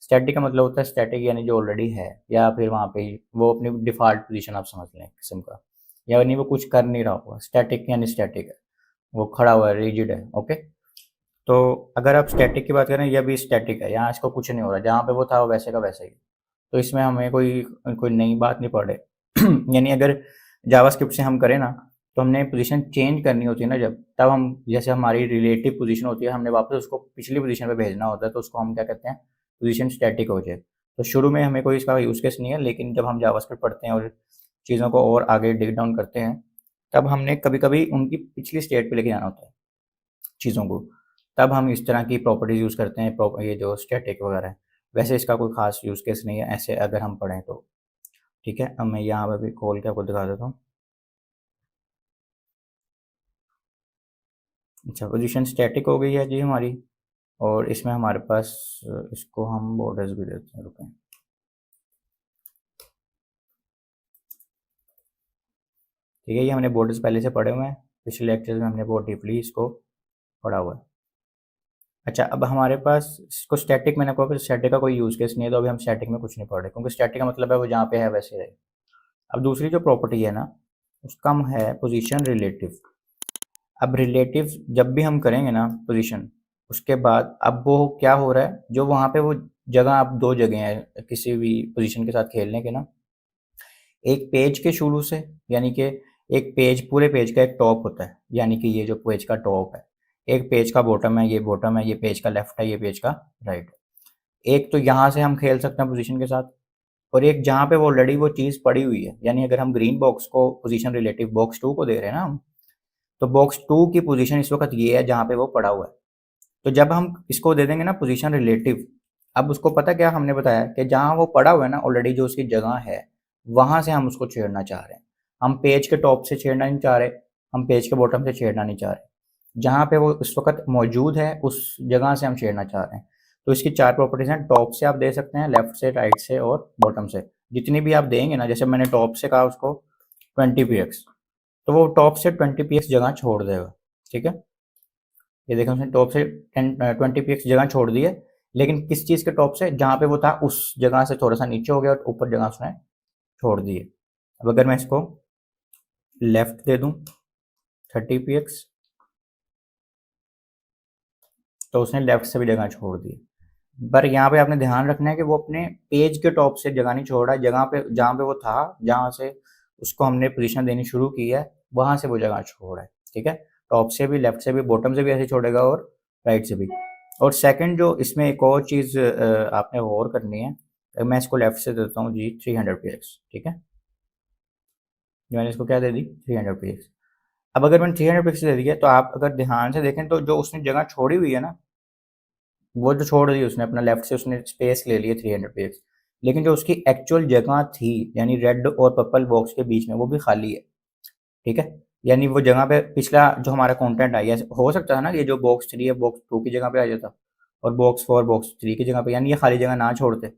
स्टैटिक का मतलब होता है स्टैटिक यानी जो ऑलरेडी है, या फिर वहाँ पे ही वो अपनी डिफ़ॉल्ट पोजीशन आप समझ लें किस्म का, यानी वो कुछ कर नहीं रहा होगा। स्टैटिक यानी स्टैटिक है, वो खड़ा हुआ है, रिजिड है। ओके, तो अगर आप स्टैटिक की बात करें, यह भी स्टैटिक है, यहाँ इसको कुछ नहीं हो रहा, जहाँ पे वो था वो वैसे का वैसे ही। तो इसमें हमें कोई कोई नई बात नहीं पड़े यानी अगर जावास्क्रिप्ट से हम करें ना, तो हमने पोजीशन चेंज करनी होती है ना जब, तब हम जैसे हमारी रिलेटिव पोजीशन होती है, हमने वापस उसको पिछली पोजीशन पे भेजना होता है, तो उसको हम क्या कहते हैं, पोजीशन स्टैटिक हो जाए। तो शुरू में हमें कोई इसका यूज़ केस नहीं है, लेकिन जब हम जावास्क्रिप्ट पढ़ते हैं और चीज़ों को और आगे डिग डाउन करते हैं, तब हमने कभी कभी उनकी पिछली स्टेट पे लेके जाना होता है चीज़ों को, तब हम इस तरह की प्रॉपर्टीज यूज़ करते हैं, ये जो स्टैटिक वगैरह है। वैसे इसका कोई खास यूज़ केस नहीं है ऐसे अगर हम पढ़ें तो। ठीक है, अब मैं यहाँ पे भी खोल के आपको दिखा देता हूँ। अच्छा, पोजीशन स्टैटिक हो गई है जी हमारी, और इसमें हमारे पास इसको हम बॉर्डर्स भी देते हैं, रुकें। ठीक है, ये हमने बॉर्डर्स पहले से पढ़े हुए हैं, पिछले लेक्चर में हमने बहुत डीपली इसको पढ़ा हुआ है। अच्छा, अब हमारे पास इसको स्टैटिक, मैंने आपको स्टैटिक का कोई यूज़ केस नहीं है, तो अभी हम स्टैटिक में कुछ नहीं पढ़ रहे, क्योंकि स्टैटिक का मतलब है वो जहाँ पे है वैसे रहे। अब दूसरी जो प्रॉपर्टी है ना, उसका हम है पोजीशन रिलेटिव। अब रिलेटिव जब भी हम करेंगे ना पोजीशन, उसके बाद अब वो क्या हो रहा है, जो वहाँ पे वो जगह, अब दो जगह हैं किसी भी पोजीशन के साथ खेलने के ना, एक पेज के शुरू से, यानी कि एक पेज, पूरे पेज का एक टॉप होता है, यानी कि ये जो पेज का टॉप है, एक पेज का बॉटम है, ये बॉटम है, ये पेज का लेफ्ट है, ये पेज का राइट है। एक तो यहाँ से हम खेल सकते हैं पोजीशन के साथ, और एक जहाँ पे वो ऑलरेडी वो चीज़ पड़ी हुई है, यानी अगर हम ग्रीन बॉक्स को पोजीशन रिलेटिव बॉक्स 2 को दे रहे हैं ना हम, तो बॉक्स 2 की पोजीशन इस वक्त ये है जहाँ पे वो पड़ा हुआ है। तो जब हम इसको दे देंगे ना पोजीशन रिलेटिव, अब उसको पता क्या हमने बताया कि जहाँ वो पड़ा हुआ है ना ऑलरेडी, जो उसकी जगह है, वहां से हम उसको छेड़ना चाह रहे हैं। हम पेज के टॉप से छेड़ना नहीं चाह रहे, हम पेज के बॉटम से छेड़ना नहीं चाह रहे, जहाँ पे वो इस वक्त मौजूद है उस जगह से हम छेड़ना चाह रहे हैं। तो इसकी चार प्रॉपर्टीज हैं, टॉप से आप दे सकते हैं, लेफ्ट से, राइट से और बॉटम से। जितनी भी आप देंगे ना, जैसे मैंने टॉप से कहा उसको 20 px, तो वो टॉप से 20 px जगह छोड़ देगा। ठीक है, ये देखो उसने टॉप से 20 px जगह छोड़ दी है, लेकिन किस चीज़ के टॉप से, जहाँ पे वो था उस जगह से थोड़ा सा नीचे हो गया और ऊपर जगह उसने छोड़ दी है। अब अगर मैं इसको लेफ्ट दे दूं 30 px, तो उसने लेफ्ट से भी जगह छोड़ दी। पर यहाँ पे आपने ध्यान रखना है कि वो अपने पेज के टॉप से जगह नहीं छोड़ रहा है, जगह पे जहाँ पे वो था, जहाँ से उसको हमने पोजीशन देनी शुरू की है, वहां से वो जगह छोड़ रहा है। ठीक है, टॉप से भी, लेफ्ट से भी, बॉटम से भी ऐसे छोड़ेगा और राइट से भी। और सेकंड जो इसमें एक और चीज़ आपने गौर करनी है, मैं इसको लेफ्ट से देता हूँ जी 300 px। ठीक है, मैंने इसको क्या दे दी 300 px। अब अगर मैंने 300 px दे दिया, तो आप अगर ध्यान से देखें तो जो उसने जगह छोड़ी हुई है ना, वो जो छोड़ दी उसने अपना लेफ्ट से, उसने स्पेस ले लिया 300 px, लेकिन जो उसकी एक्चुअल जगह थी, यानी रेड और पर्पल बॉक्स के बीच में, वो भी खाली है। ठीक है, यानी वो जगह पे पिछला जो हमारा कंटेंट है, हो सकता है ना ये जो बॉक्स 3 है बॉक्स 2 की जगह पे आ जाता, और बॉक्स 4 बॉक्स 3 की जगह पे, यानी ये खाली जगह ना छोड़ते।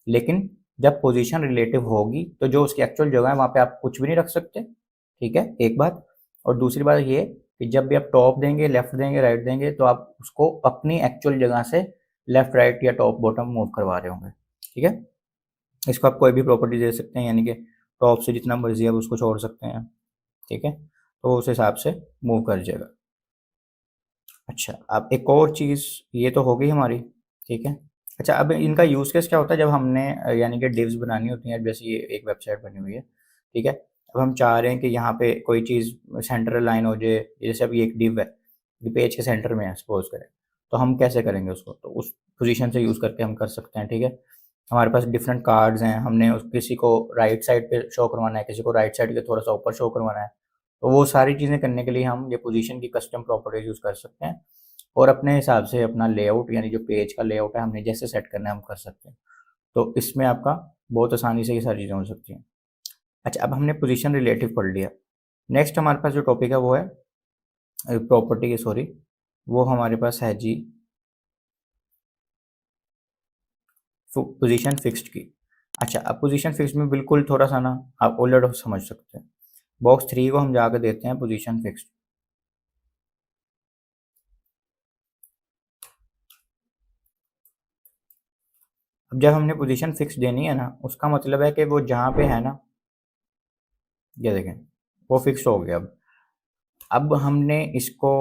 लेकिन जब पोजीशन रिलेटिव होगी, तो जो उसकी एक्चुअल जगह है वहाँ पे आप कुछ भी नहीं रख सकते। ठीक है, एक बात। और दूसरी बात ये कि जब भी आप टॉप देंगे, लेफ्ट देंगे, राइट देंगे, तो आप उसको अपनी एक्चुअल जगह से लेफ्ट, राइट या टॉप बॉटम मूव करवा रहे होंगे। ठीक है, इसको आप कोई भी प्रॉपर्टी दे सकते हैं, यानी कि टॉप से जितना मर्जी आप उसको छोड़ सकते हैं। ठीक है, तो उस हिसाब से मूव कर जाएगा। अच्छा, अब एक और चीज़, ये तो हो गई हमारी। ठीक है, अच्छा अब इनका यूज़ केस क्या होता है, जब हमने यानी कि डिव्स बनानी होती हैं, जैसे ये एक वेबसाइट बनी हुई है। ठीक है, अब हम चाह रहे हैं कि यहाँ पे कोई चीज़ सेंटर लाइन हो जाए, जैसे अभी एक डिव है, ये पेज के सेंटर में है सपोज करें, तो हम कैसे करेंगे उसको, तो उस पोजीशन से यूज़ करके हम कर सकते हैं। ठीक है, हमारे पास डिफरेंट कार्ड्स हैं, हमने किसी को राइट साइड पे शो करवाना है, किसी को राइट साइड के थोड़ा सा ऊपर शो करवाना है, तो वो सारी चीज़ें करने के लिए हम ये पोजीशन की कस्टम प्रॉपर्टीज यूज़ कर सकते हैं, और अपने हिसाब से अपना लेआउट, यानी जो पेज का लेआउट है हमने जैसे सेट करना है हम कर सकते हैं। तो इसमें आपका बहुत आसानी से ये सारी चीज़ें हो सकती हैं। अच्छा, अब हमने पोजीशन रिलेटिव पढ़ लिया। नेक्स्ट हमारे पास जो टॉपिक है वो है प्रॉपर्टी की, सॉरी, वो हमारे पास है जी पोजीशन फिक्स्ड की। अच्छा, अब पोजीशन फिक्स में बिल्कुल थोड़ा सा ना आप उलट समझ सकते हैं। बॉक्स 3 को हम जाकर देते हैं पोजीशन फिक्स। अब जब हमने पोजीशन फिक्स देनी है ना, उसका मतलब है कि वो जहाँ पे है ना, ये देखें, वो फिक्स हो गया। अब हमने इसको,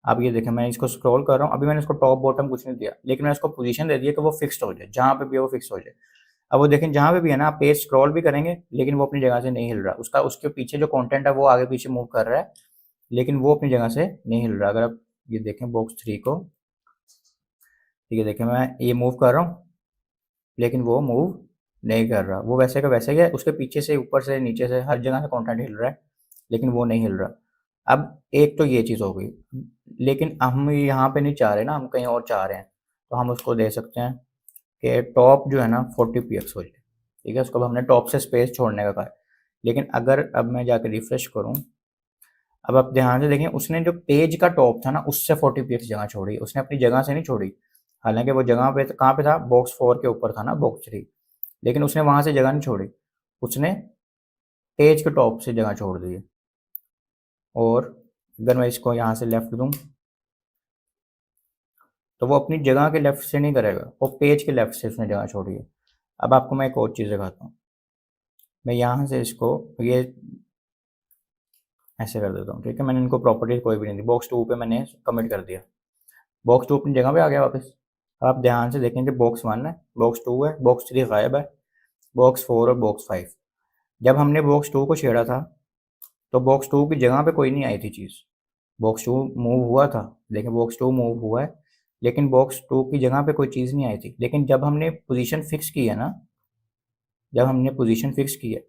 अब ये देखें, मैं इसको स्क्रॉल कर रहा हूँ, अभी मैंने इसको टॉप बॉटम कुछ नहीं दिया, लेकिन मैंने इसको पोजीशन दे दिया कि वो फिक्स्ड हो जाए, जहाँ पे भी है वो फिक्स हो जाए। अब वो देखें, जहाँ पे भी है ना, आप पेज स्क्रॉल भी करेंगे लेकिन वो अपनी जगह से नहीं हिल रहा, उसका उसके पीछे जो कंटेंट है वो आगे पीछे मूव कर रहा है, लेकिन वो अपनी जगह से नहीं हिल रहा। अगर आप ये देखें बॉक्स 3 को, ठीक है, देखें मैं ये मूव कर रहा हूँ लेकिन वो मूव नहीं कर रहा, वो वैसे का वैसे ही है, उसके पीछे से ऊपर से नीचे से हर जगह से कंटेंट हिल रहा है लेकिन वो नहीं हिल रहा। अब एक तो ये चीज़ हो गई, लेकिन हम यहाँ पे नहीं चाह रहे ना, हम कहीं और चाह रहे हैं, तो हम उसको दे सकते हैं कि टॉप जो है ना 40 px हो जाए, ठीक है, उसको अब हमने टॉप से स्पेस छोड़ने का कहा है। लेकिन अगर अब मैं जाकर रिफ्रेश करूँ, अब आप ध्यान से देखें, उसने जो पेज का टॉप था ना उससे 40 px जगह छोड़ी, उसने अपनी जगह से नहीं छोड़ी। हालांकि वो जगह पे कहाँ पे था, बॉक्स 4 के ऊपर था ना, बॉक्स 3, लेकिन उसने वहां से जगह नहीं छोड़ी, उसने पेज के टॉप से जगह छोड़ दी है। और अगर मैं इसको यहाँ से लेफ्ट दूं, तो वो अपनी जगह के लेफ्ट से नहीं करेगा, वो पेज के लेफ्ट से उसने जगह छोड़ी है। अब आपको मैं एक और चीज़ दिखाता हूँ, मैं यहाँ से इसको ये ऐसे कर देता हूँ, ठीक है, मैंने इनको प्रॉपर्टी कोई भी नहीं दी, बॉक्स 2 पे मैंने कमिट कर दिया, बॉक्स 2 अपनी जगह पे आ गया वापस। आप ध्यान से देखेंगे बॉक्स 1 है, बॉक्स 2 है, बॉक्स 3 गायब है, बॉक्स 4 और बॉक्स 5। जब हमने बॉक्स 2 को छेड़ा था तो बॉक्स 2 की जगह पे कोई नहीं आई थी चीज़, बॉक्स 2 मूव हुआ था, लेकिन बॉक्स 2 मूव हुआ है, लेकिन बॉक्स 2 की जगह पे कोई चीज़ नहीं आई थी। लेकिन जब हमने पोजीशन फिक्स की है ना, जब हमने पोजीशन फिक्स की है,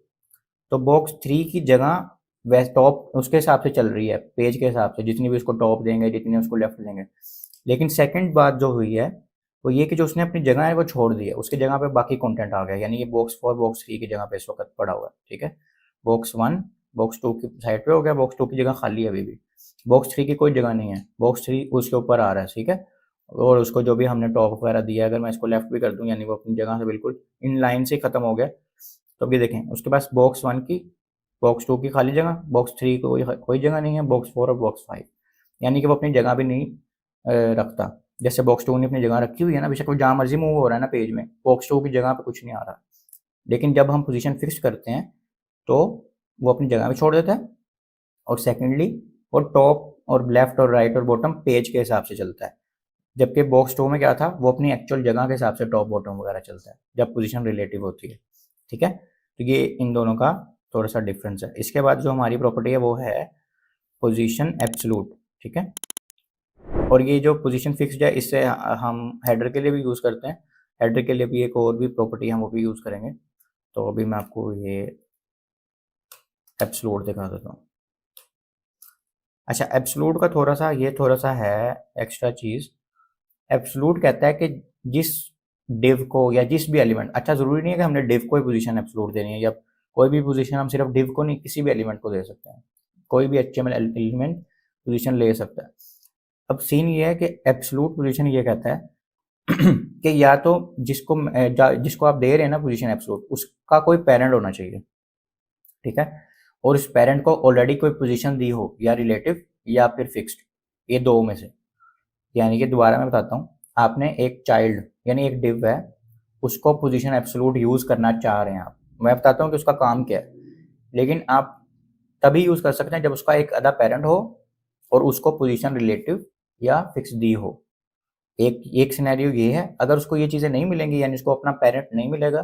तो बॉक्स 3 की जगह वैसे टॉप उसके हिसाब से चल रही है, पेज के हिसाब से, जितनी भी उसको टॉप देंगे, जितनी उसको लेफ्ट देंगे। लेकिन सेकंड बात जो हुई है वो ये कि जो उसने अपनी जगह है वो छोड़ दी है, उसकी जगह पे बाकी कंटेंट आ गया, यानी ये बॉक्स 4 बॉक्स 3 की जगह पे इस वक्त पड़ा हुआ है, ठीक है। बॉक्स 1 बॉक्स 2 की साइड पे हो गया, बॉक्स 2 की जगह खाली है अभी भी, बॉक्स 3 की कोई जगह नहीं है, बॉक्स 3 उसके ऊपर आ रहा है, ठीक है। और उसको जो भी हमने टॉप वगैरह दिया है, अगर मैं इसको लेफ्ट भी कर दूं, यानी वो अपनी जगह से बिल्कुल इन लाइन से खत्म हो गया, तो अब ये देखें उसके पास बॉक्स 1 की, बॉक्स 2 की खाली जगह, बॉक्स 3 को कोई जगह नहीं है, बॉक्स 4 और बॉक्स 5, यानी कि वो अपनी जगह भी नहीं रखता। जैसे बॉक्स 2 ने अपनी जगह रखी हुई है ना, बेशक वो जहाँ मर्जी मूव हो रहा है ना पेज में, बॉक्स 2 की जगह पे कुछ नहीं आ रहा। लेकिन जब हम पोजीशन फिक्स करते हैं तो वो अपनी जगह भी छोड़ देता है, और सेकेंडली वो टॉप और लेफ्ट और राइट और बॉटम पेज के हिसाब से चलता है। जबकि बॉक्स 2 में क्या था, वो अपनी एक्चुअल जगह के हिसाब से टॉप बॉटम वगैरह चलता है जब पोजीशन रिलेटिव होती है, ठीक है। तो ये इन दोनों का थोड़ा सा डिफरेंस है। इसके बाद जो हमारी प्रॉपर्टी है वो है पोजीशन एब्सोल्यूट, ठीक है। और ये जो पोजीशन फिक्स्ड है, इससे हम हेडर के लिए भी यूज़ करते हैं, हेडर के लिए भी एक और भी प्रॉपर्टी हम वो भी यूज़ करेंगे। तो अभी मैं आपको ये एब्सोल्यूट दिखा देता हूँ। अच्छा, एब्सोल्यूट का थोड़ा सा है एक्स्ट्रा चीज़। एब्सोल्यूट कहता है कि जिस डिव को या जिस भी एलिमेंट, अच्छा ज़रूरी नहीं है कि हमने डिव को ही पोजीशन एब्सोल्यूट देनी है, या कोई भी पोजीशन हम सिर्फ डिव को नहीं, किसी भी एलिमेंट को दे सकते हैं, कोई भी HTML एलिमेंट पोजीशन ले सकता है। अब सीन ये है कि एब्सोल्यूट पोजीशन ये कहता है कि या तो जिसको आप दे रहे हैं ना पोजीशन एब्सोल्यूट, उसका कोई पेरेंट होना चाहिए, ठीक है, और उस पेरेंट को ऑलरेडी कोई पोजीशन दी हो, या रिलेटिव या फिर फिक्स्ड, ये दो में से। यानी कि दोबारा मैं बताता हूँ, आपने एक चाइल्ड यानी एक डिव है, उसको पोजीशन एब्सोल्यूट यूज़ करना चाह रहे हैं आप, मैं बताता हूँ कि उसका काम क्या है। लेकिन आप तभी यूज़ कर सकते हैं जब उसका एक अदा पेरेंट हो और उसको पोजीशन रिलेटिव या फिक्स दी हो। एक एक सिनेरियो ये है, अगर उसको ये चीज़ें नहीं मिलेंगी, यानी उसको अपना पेरेंट नहीं मिलेगा,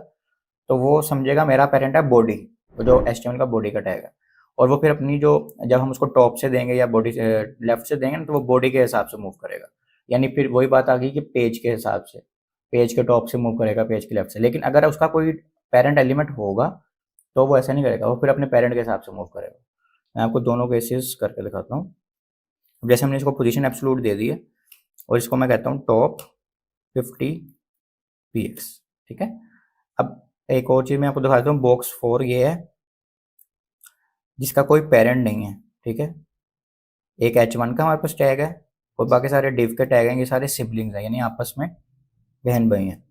तो वो समझेगा मेरा पेरेंट है बॉडी, वो जो HTML का बॉडी का टैग है, और वो फिर अपनी जो, जब हम उसको टॉप से देंगे या बॉडी लेफ्ट से देंगे ना, तो वो बॉडी के हिसाब से मूव करेगा। यानी फिर वही बात आ गई कि पेज के हिसाब से, पेज के टॉप से मूव करेगा, पेज के लेफ्ट से। लेकिन अगर उसका कोई पेरेंट एलिमेंट होगा तो वो ऐसा नहीं करेगा, वो फिर अपने पेरेंट के हिसाब से मूव करेगा। मैं आपको दोनों केसेस करके दिखाता हूँ। जैसे हमने इसको पोजीशन एब्सोल्यूट दे दी है, और इसको मैं कहता हूँ टॉप 50 px, ठीक है। अब एक और चीज़ मैं आपको दिखाता हूँ, बॉक्स 4 ये है जिसका कोई पेरेंट नहीं है, ठीक है। एक H1 का हमारे पास टैग है, और बाकी सारे डिव के टैग हैं, ये सारे सिबलिंग्स हैं, यानी आपस में बहन भाई हैं,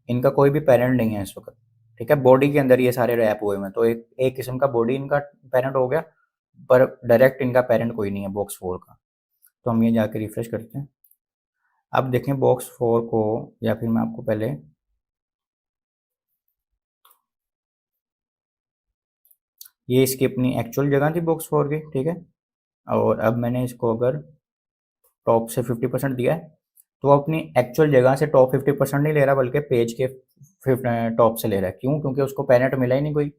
इनका कोई भी पेरेंट नहीं है इस वक्त। ठीक है, बॉडी के अंदर ये सारे रैप हुए हुए हैं, तो एक एक किस्म का बॉडी इनका पेरेंट हो गया, पर डायरेक्ट इनका पेरेंट कोई नहीं है बॉक्स 4 का। तो हम ये जाके रिफ्रेश करते हैं। अब देखें बॉक्स 4 को, या फिर मैं आपको पहले ये इसकी अपनी एक्चुअल जगह थी बॉक्स 4 की, ठीक है। और अब मैंने इसको अगर टॉप से 50% दिया है, तो वो अपनी एक्चुअल जगह से टॉप 50% नहीं ले रहा, बल्कि पेज के टॉप से ले रहा है। क्यों? क्योंकि उसको पेरेंट मिला ही नहीं कोई,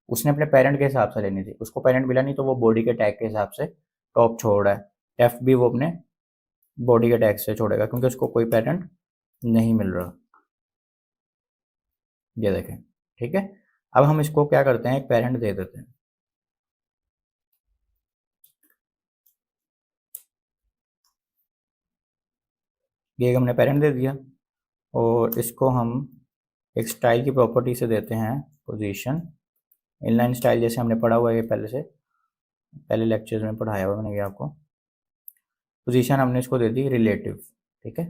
उसने अपने पेरेंट के हिसाब से लेनी थी, उसको पेरेंट मिला नहीं, तो वो बॉडी के टैग के हिसाब से टॉप छोड़ रहा है। लेफ्ट भी वो अपने बॉडी के टैग से छोड़ेगा, क्योंकि उसको कोई पेरेंट नहीं मिल रहा। ये देखें, ठीक है। अब हम इसको क्या करते हैं, एक पेरेंट दे देते हैं। ये हमने पेरेंट दे दिया, और इसको हम एक स्टाइल की प्रॉपर्टी से देते हैं पोजीशन। इनलाइन स्टाइल जैसे हमने पढ़ा हुआ है पहले से, पहले लेक्चर्स में पढ़ाया हुआ मैंने ये आपको। पोजीशन हमने इसको दे दी रिलेटिव, ठीक है।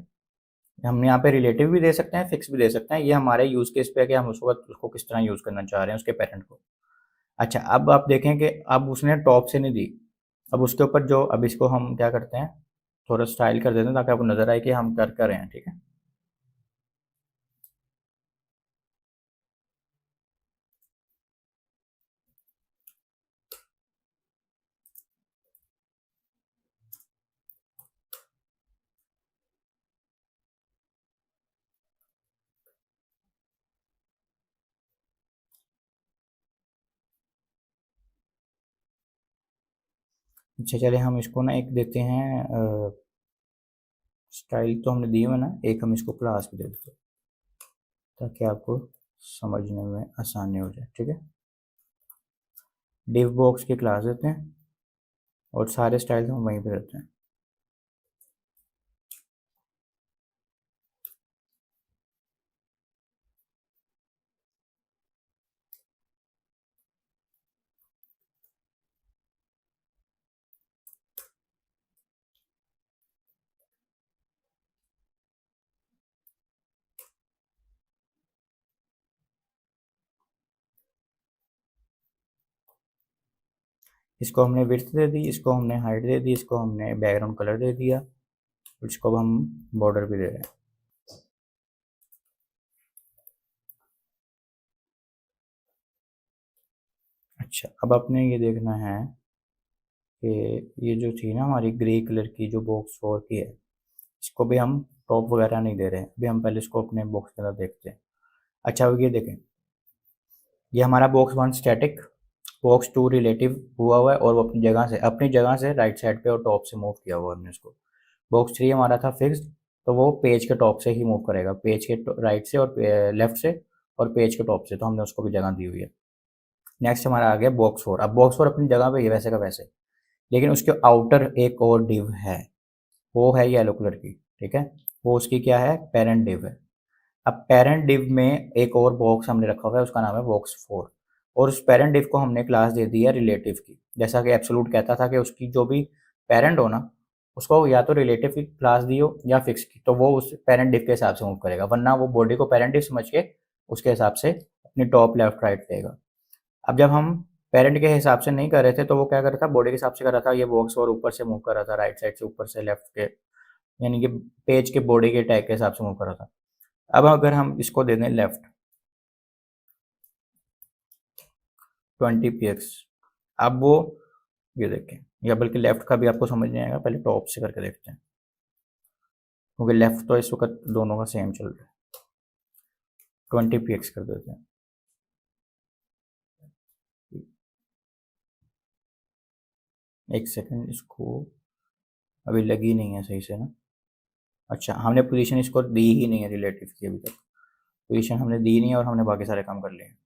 हम यहाँ पे रिलेटिव भी दे सकते हैं, फिक्स भी दे सकते हैं, ये हमारे यूज़ केस पे है कि हम उसको किस तरह यूज़ करना चाह रहे हैं उसके पेरेंट को। अच्छा, अब आप देखें कि अब उसने टॉप से नहीं दी, अब उसके ऊपर जो, अब इसको हम क्या करते हैं, थोड़ा स्टाइल कर देते हैं ताकि आपको नज़र आए कि हम कर रहे हैं, ठीक है। अच्छा चलिए, हम इसको ना एक देते हैं, स्टाइल तो हमने दी हुआ ना, एक हम इसको क्लास भी दे देते हैं ताकि आपको समझने में आसानी हो जाए, ठीक है। डिव बॉक्स की क्लास देते हैं, और सारे स्टाइल हम वहीं पे देते हैं। इसको हमने विड्थ दे दी, इसको हमने हाइट दे दी, इसको हमने बैकग्राउंड कलर दे दिया, और इसको अब हम बॉर्डर भी दे रहे हैं। अच्छा, अब आपने ये देखना है कि ये जो थी ना हमारी ग्रे कलर की जो बॉक्स 4 की है, इसको भी हम टॉप वगैरह नहीं दे रहे हैं, अभी हम पहले इसको अपने बॉक्स के अंदर देखते हैं। अच्छा, अब ये देखें, ये हमारा बॉक्स 1 स्टैटिक, बॉक्स 2 रिलेटिव हुआ है, और वो अपनी जगह से राइट साइड पे और टॉप से मूव किया हुआ है हमने इसको। बॉक्स 3 हमारा था फिक्स्ड, तो वो पेज के टॉप से ही मूव करेगा, पेज के राइट से और लेफ्ट से, और पेज के टॉप से, तो हमने उसको भी जगह दी हुई है। नेक्स्ट हमारा आ गया बॉक्स 4। अब बॉक्स 4 अपनी जगह पे ही है वैसे का वैसे, लेकिन उसके आउटर एक और डिव है, वो है येलो कलर की, ठीक है। वो उसकी क्या है, पेरेंट डिव है। अब पेरेंट डिव में एक और बॉक्स हमने रखा हुआ है, उसका नाम है बॉक्स 4, और उस पेरेंट डिव को हमने क्लास दे दी है रिलेटिव की। जैसा कि एब्सोल्यूट कहता था कि उसकी जो भी पेरेंट हो ना, उसको या तो रिलेटिव की क्लास दी हो या फिक्स की, तो वो उस पेरेंट डिव के हिसाब से मूव करेगा, वरना वो बॉडी को पेरेंट डिव समझ के उसके हिसाब से अपनी टॉप लेफ्ट राइट देगा। अब जब हम पेरेंट के हिसाब से नहीं कर रहे थे, तो वो क्या कर रहा था, बॉडी के हिसाब से कर रहा था, ये बॉक्स और ऊपर से मूव कर रहा था, राइट साइड से ऊपर से लेफ्ट के, यानी कि पेज के बॉडी के टैग के हिसाब से मूव कर रहा था। अब अगर हम इसको दे दें लेफ्ट 20 px, अब वो, ये देखें, या बल्कि लेफ्ट का भी आपको समझ नहीं आएगा, पहले टॉप से करके देखते हैं, क्योंकि लेफ्ट तो इस वक्त दोनों का सेम चल रहा है। 20 px कर देते हैं। एक सेकंड, इसको अभी लगी नहीं है सही से ना। अच्छा, हमने पोजीशन इसको दी ही नहीं है रिलेटिव की, अभी तक पोजीशन हमने दी नहीं है, और हमने बाकी सारे काम कर लिए हैं,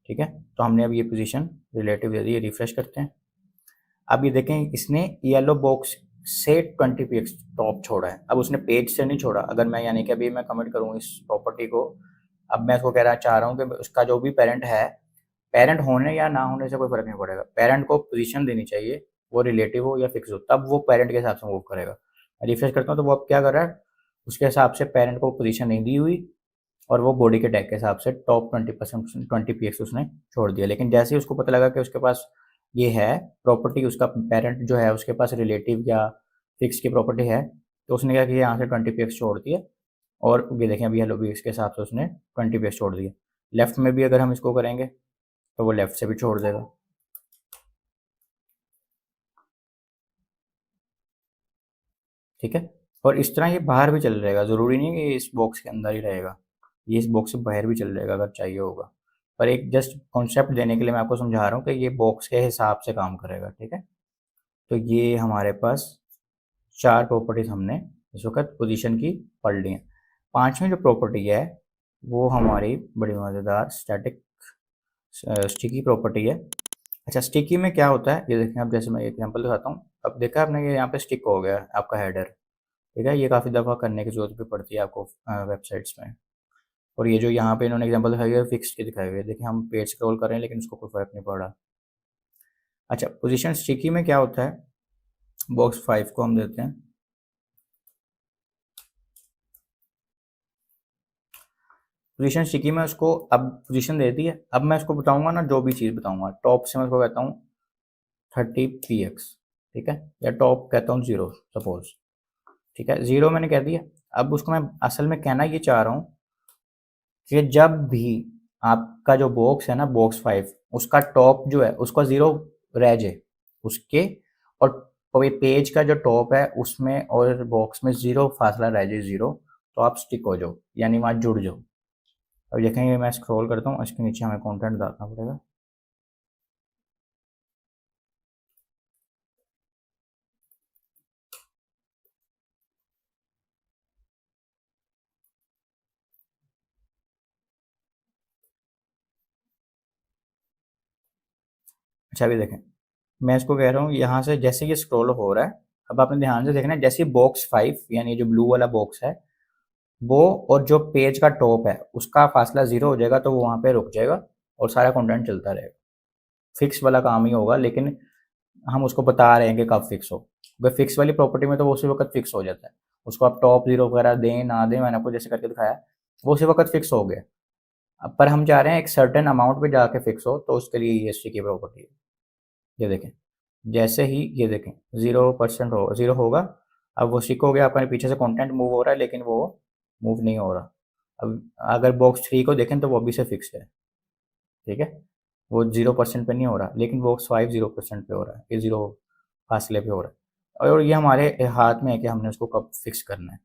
ठीक है। तो हमने अब ये पोजीशन रिलेटिव दे दी है, रिफ्रेश करते हैं। अब ये देखें, इसने येलो बॉक्स से 20 px टॉप छोड़ा है, अब उसने पेज से नहीं छोड़ा। अगर मैं, यानी कि अभी मैं कमेंट करूँ इस प्रॉपर्टी को, अब मैं इसको कह रहा चाह रहा हूँ कि उसका जो भी पेरेंट है, पेरेंट होने या ना होने से कोई फर्क नहीं पड़ेगा, पेरेंट को पोजीशन देनी चाहिए, वो रिलेटिव हो या फिक्स हो, तब वो पेरेंट के हिसाब से मूव करेगा। रिफ्रेश करता हूँ, तो वो अब क्या कर रहा है, उसके हिसाब से पेरेंट को पोजीशन नहीं दी हुई, और वो बॉडी के टैग के हिसाब से टॉप 20% 20 px उसने छोड़ दिया। लेकिन जैसे ही उसको पता लगा कि उसके पास ये है प्रॉपर्टी, उसका पेरेंट जो है उसके पास रिलेटिव या फिक्स की प्रॉपर्टी है, तो उसने क्या किया, यहाँ से 20 px छोड़ दिया, और ये देखें अभी येलो px के हिसाब से उसने 20 px छोड़ दिया। लेफ्ट में भी अगर हम इसको करेंगे तो वो लेफ्ट से भी छोड़ देगा। ठीक है, और इस तरह ये बाहर भी चल रहेगा, ज़रूरी नहीं है कि इस बॉक्स के अंदर ही रहेगा, ये इस बॉक्स से बाहर भी चल जाएगा अगर चाहिए होगा। पर एक जस्ट कॉन्सेप्ट देने के लिए मैं आपको समझा रहा हूँ कि ये बॉक्स के हिसाब से काम करेगा। ठीक है, तो ये हमारे पास 4 प्रॉपर्टीज़ हमने इस वक्त पोजीशन की पढ़ ली हैं। 5वीं जो प्रॉपर्टी है वो हमारी बड़ी मज़ेदार स्टैटिक स्टिकी प्रॉपर्टी है। अच्छा, स्टिकी में क्या होता है ये देखें, अब जैसे मैं एग्जांपल दिखाता हूँ। अब देखा आपने, ये यहाँ पे स्टिक हो गया है आपका हेडर। ठीक है, ये काफ़ी दफ़ा करने की ज़रूरत भी पड़ती है आपको वेबसाइट्स में। और ये जो यहाँ पे इन्होंने एग्जांपल दिखाई है फिक्स के दिखाए हुए, देखिए हम पेज स्क्रॉल कर रहे हैं लेकिन उसको कोई फ़र्क नहीं पड़ रहा। अच्छा, पोजीशन स्टिकी में क्या होता है, बॉक्स 5 को हम देते हैं। पोजीशन स्टिकी में उसको अब पोजीशन दे दी है। अब मैं उसको बताऊंगा ना, जो भी चीज़ बताऊंगा, टॉप से मैं उसको कहता हूँ 30 px। ठीक है, या टॉप कहता हूँ 0 सपोज। ठीक है, 0 मैंने कह दिया। अब उसको मैं असल में कहना ये चाह रहा हूँ कि जब भी आपका जो बॉक्स है ना, बॉक्स 5, उसका टॉप जो है उसका 0 रह जाए उसके, और पेज का जो टॉप है उसमें और बॉक्स में 0 फासला रह जाए 0, तो आप स्टिक हो जाओ, यानी वहाँ जुड़ जाओ। अब देखेंगे, मैं स्क्रॉल करता हूँ, इसके नीचे हमें कंटेंट डालना पड़ेगा। अच्छा, अभी देखें, मैं इसको कह रहा हूँ यहाँ से जैसे ये स्क्रॉल हो रहा है, अब आपने ध्यान से देखना है, जैसे बॉक्स 5 यानी जो ब्लू वाला बॉक्स है वो, और जो पेज का टॉप है उसका फासला 0 हो जाएगा, तो वो वहाँ पे रुक जाएगा और सारा कंटेंट चलता रहेगा। फिक्स वाला काम ही होगा, लेकिन हम उसको बता रहे हैं कि कब फिक्स हो। भाई फिक्स वाली प्रॉपर्टी में तो वो उसी वक्त फिक्स हो जाता है, उसको आप टॉप 0 वगैरह दें ना दें, मैंने आपको जैसे करके दिखाया, वो उसी वक्त फिक्स हो गया। अब पर हम चाह रहे हैं एक सर्टेन अमाउंट पे जाके फिक्स हो, तो उसके लिए ये की प्रॉपर्टी है। ये देखें, जैसे ही ये देखें 0% हो 0 होगा, अब वो स्टिक हो गया, आपका पीछे से कंटेंट मूव हो रहा है लेकिन वो मूव नहीं हो रहा। अब अगर बॉक्स 3 को देखें तो वो अभी से फिक्स है। ठीक है, वो 0% पे नहीं हो रहा, लेकिन बॉक्स 5 0% पे हो रहा है, ये 0 फासले पे हो रहा है, और ये हमारे हाथ में है कि हमने उसको कब फिक्स करना है।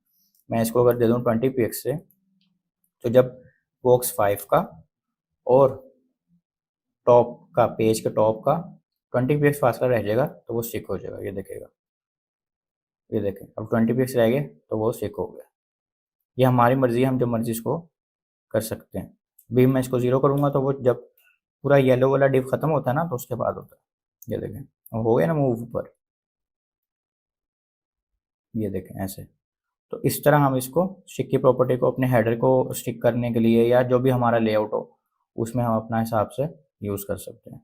मैं इसको अगर दे दूँ 20 px से, तो जब बॉक्स 5 का और टॉप का, पेज के टॉप का 20 px फासला रह जाएगा तो वो स्टिक हो जाएगा। ये देखेगा, ये देखें, अब 20 px रह गए तो वो स्टिक हो गया। ये हमारी मर्जी है, हम जो मर्जी इसको कर सकते हैं। अभी मैं इसको 0 करूँगा तो वो जब पूरा येलो वाला डिव खत्म होता है ना, तो उसके बाद होता है। ये देखें, हो गया ना मूव ऊपर, ये देखें ऐसे। तो इस तरह हम इसको स्टिक की प्रॉपर्टी को अपने हेडर को स्टिक करने के लिए, या जो भी हमारा लेआउट हो उसमें हम अपना हिसाब से यूज़ कर सकते हैं।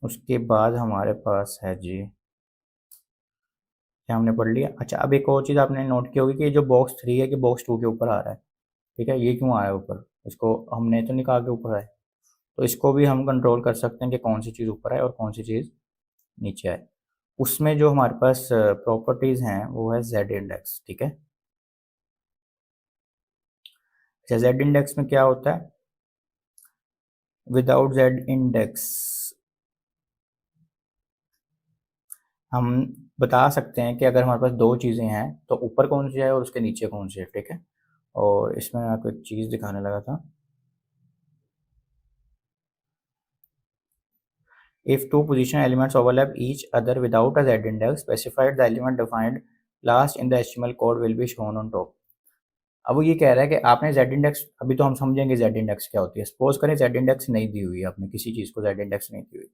उसके बाद हमारे पास है जी, क्या हमने पढ़ लिया। अच्छा, अब एक और चीज़ आपने नोट की होगी कि जो बॉक्स 3 है कि बॉक्स 2 के ऊपर आ रहा है। ठीक है, ये क्यों आया है ऊपर, इसको हमने तो नहीं कहा कि ऊपर आए, तो इसको भी हम कंट्रोल कर सकते हैं कि कौन सी चीज़ ऊपर आए और कौन सी चीज़ नीचे आए। उसमें जो हमारे पास प्रॉपर्टीज़ हैं वो है जेड इंडेक्स। ठीक है, अच्छा, जेड इंडेक्स में क्या होता है, विदाउट जेड इंडेक्स हम बता सकते हैं कि अगर हमारे पास दो चीज़ें हैं तो ऊपर कौन सी है और उसके नीचे कौन सी है। ठीक है, और इसमें मैं आपको एक चीज़ दिखाने लगा था, if two position elements overlap each other without a z index specified, the element defined last in the HTML code will be shown on top। अब वो ये कह रहा है कि आपने z इंडेक्स, अभी तो हम समझेंगे z इंडेक्स क्या होती है। सपोज करें z इंडेक्स नहीं दी हुई है, आपने किसी चीज़ को z इंडेक्स नहीं दी हुई,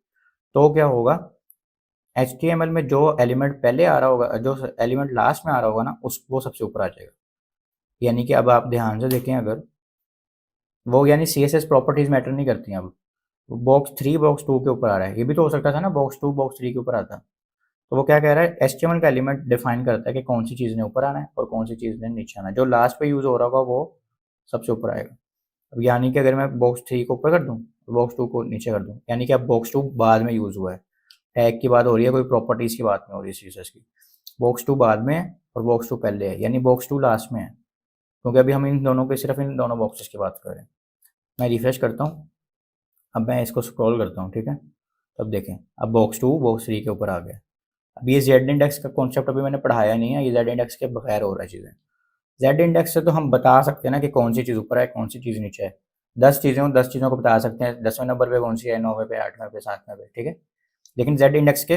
तो क्या होगा, HTML में जो एलिमेंट पहले आ रहा होगा, जो एलिमेंट लास्ट में आ रहा होगा ना, उस वो सबसे ऊपर आ जाएगा। यानी कि अब आप ध्यान से देखें, अगर वो, यानी CSS प्रॉपर्टीज मैटर नहीं करती हैं। अब बॉक्स 3 बॉक्स 2 के ऊपर आ रहा है, ये भी तो हो सकता था ना बॉक्स 2 बॉक्स 3 के ऊपर आता, तो वो क्या कह रहा है, HTML का एलिमेंट डिफाइन करता है कि कौन सी चीज़ ने ऊपर आना है और कौन सी चीज़ ने नीचे आना है। जो लास्ट पे यूज़ हो रहा होगा वो सबसे ऊपर आएगा। अब यानी कि अगर मैं बॉक्स 3 को ऊपर कर दूँ, बॉक्स 2 को नीचे कर दूँ, यानी कि अब बॉक्स 2 बाद में यूज़ हुआ है। टैग की बात हो रही है, कोई प्रॉपर्टीज़ की बात नहीं हो रही है सीएसएस की। बॉक्स 2 बाद में है और बॉक्स 2 पहले है, यानी बॉक्स 2 लास्ट में है, क्योंकि अभी हम इन दोनों के सिर्फ इन दोनों बॉक्सेस की बात कर रहे हैं। मैं रिफ्रेश करता हूँ, अब मैं इसको स्क्रॉल करता हूँ, ठीक है। तो अब देखें, अब बॉक्स 2 बॉक्स 3 के ऊपर आ गया। अब ये जेड इंडेक्स का कॉन्सेप्ट अभी मैंने पढ़ाया नहीं है, ये जेड इंडेक्स के बगैर हो रहा है चीज़ें। जेड इंडेक्स से तो हम बता सकते हैं ना कि कौन सी चीज़ ऊपर है, कौन सी चीज़ नीचे है। 10 चीज़ें हों, 10 चीज़ों को बता सकते हैं, 10वें नंबर पे कौन सी है, 9वें पे, 8वें पे, 7वें पे, ठीक है। लेकिन जेड इंडेक्स के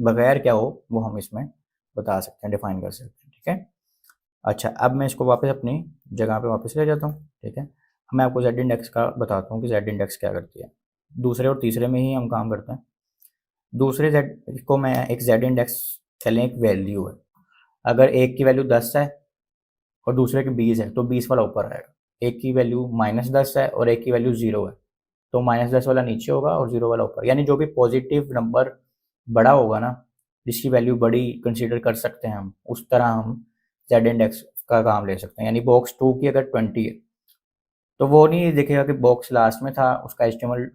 बगैर क्या हो वो हम इसमें बता सकते हैं, डिफाइन कर सकते हैं, ठीक है। अच्छा, अब मैं इसको वापस अपनी जगह पे वापस ले जाता हूँ, ठीक है। अब मैं आपको जेड इंडेक्स का बताता हूँ कि जेड इंडेक्स क्या करती है। दूसरे और तीसरे में ही हम काम करते हैं। दूसरे जेड को मैं एक जेड इंडेक्स कह लें, एक वैल्यू है। अगर एक की वैल्यू 10 है और दूसरे की 20 है तो 20 वाला ऊपर आएगा। एक की वैल्यू -10 है और एक की वैल्यू 0 है तो -10 वाला नीचे होगा और 0 वाला ऊपर। यानी जो भी पॉजिटिव नंबर बड़ा होगा ना, जिसकी वैल्यू बड़ी कंसीडर कर सकते हैं हम, उस तरह हम जेड इंडेक्स का काम ले सकते हैं। यानी बॉक्स 2 की अगर 20 है तो वो नहीं देखेगा कि बॉक्स लास्ट में था, उसका एचटीएमएल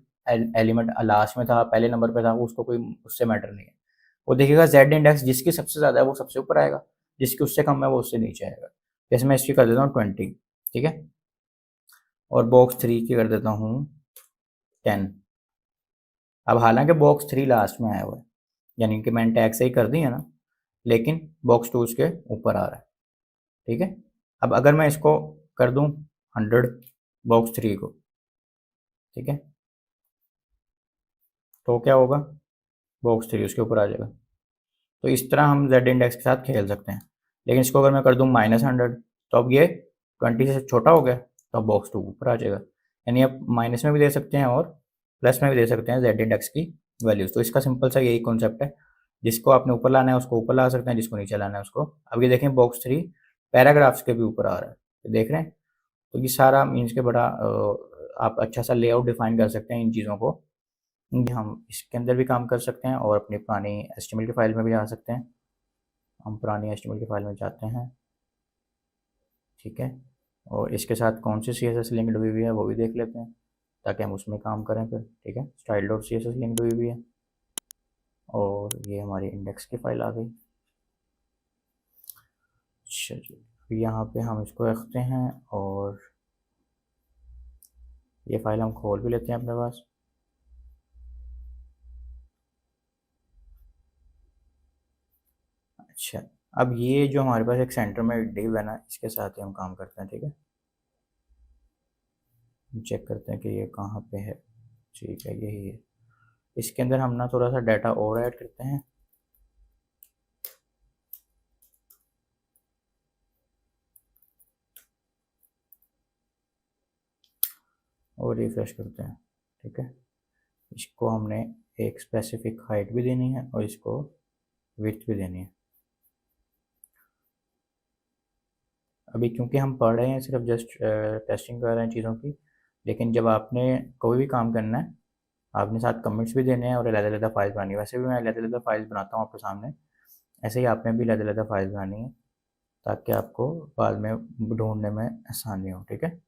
एलिमेंट लास्ट में था, पहले नंबर पे था, उसको कोई उससे मैटर नहीं है। वो देखेगा जेड इंडेक्स जिसकी सबसे ज़्यादा है वो सबसे ऊपर आएगा, जिसकी उससे कम है वो उससे नीचे आएगा। जैसे मैं इसकी कर देता हूँ 20, ठीक है, और बॉक्स 3 की कर देता हूँ 10। अब हालांकि बॉक्स 3 लास्ट में आया हुआ है, यानी कि मैंने टैग से ही कर दी है ना, लेकिन बॉक्स 2 उसके ऊपर आ रहा है, ठीक है। अब अगर मैं इसको कर दूँ 100 बॉक्स 3 को, ठीक है, तो क्या होगा, बॉक्स 3 उसके ऊपर आ जाएगा। तो इस तरह हम जेड इंडेक्स के साथ खेल सकते हैं। लेकिन इसको अगर मैं कर दूँ -100 तो अब ये 20 से छोटा हो गया, तो अब बॉक्स 2 ऊपर आ जाएगा। यानी आप माइनस में भी दे सकते हैं और प्लस में भी दे सकते हैं जेड इंडेक्स की वैल्यूज़। तो इसका सिंपल सा यही कॉन्सेप्ट है, जिसको आपने ऊपर लाना है उसको ऊपर ला सकते हैं, जिसको नीचे लाना है उसको। अब ये देखें बॉक्स 3 पैराग्राफ्स के भी ऊपर आ रहा है, तो देख रहे हैं। तो ये सारा मीन्स के बड़ा आप अच्छा सा लेआउट डिफाइन कर सकते हैं इन चीज़ों को। हम इसके अंदर भी काम कर सकते हैं और अपनी पुरानी एचटीएमएल की फाइल में भी जा सकते हैं। हम पुरानी एचटीएमएल की फाइल में जाते हैं, ठीक है, और इसके साथ कौन सी CSS लिंक्ड हुई हुई है वो भी देख लेते हैं, ताकि हम उसमें काम करें फिर, ठीक है। style.css लिंक्ड हुई हुई है और ये हमारी इंडेक्स की फाइल आ गई। अच्छा जी, यहाँ पे हम इसको रखते हैं और ये फाइल हम खोल भी लेते हैं अपने पास। अच्छा, अब ये जो हमारे पास एक सेंटर में डिव है ना, इसके साथ ही हम काम करते हैं, ठीक है। चेक करते हैं कि ये कहाँ पे है, ठीक है, यही है। इसके अंदर हम ना थोड़ा सा डाटा और ऐड करते हैं। और रिफ्रेश करते हैं, ठीक है। इसको हमने एक स्पेसिफिक हाइट भी देनी है और इसको विड्थ भी देनी है। अभी क्योंकि हम पढ़ रहे हैं सिर्फ जस्ट टेस्टिंग कर रहे हैं चीज़ों की, लेकिन जब आपने कोई भी काम करना है, आपने साथ कमेंट्स भी देने हैं और अलग-अलग फाइल्स बनानी है। वैसे भी मैं अलग-अलग फाइल्स बनाता हूँ आपके सामने, ऐसे ही आपने भी अलग-अलग फाइल्स बनानी है, ताकि आपको बाद में ढूँढने में आसानी हो, ठीक है।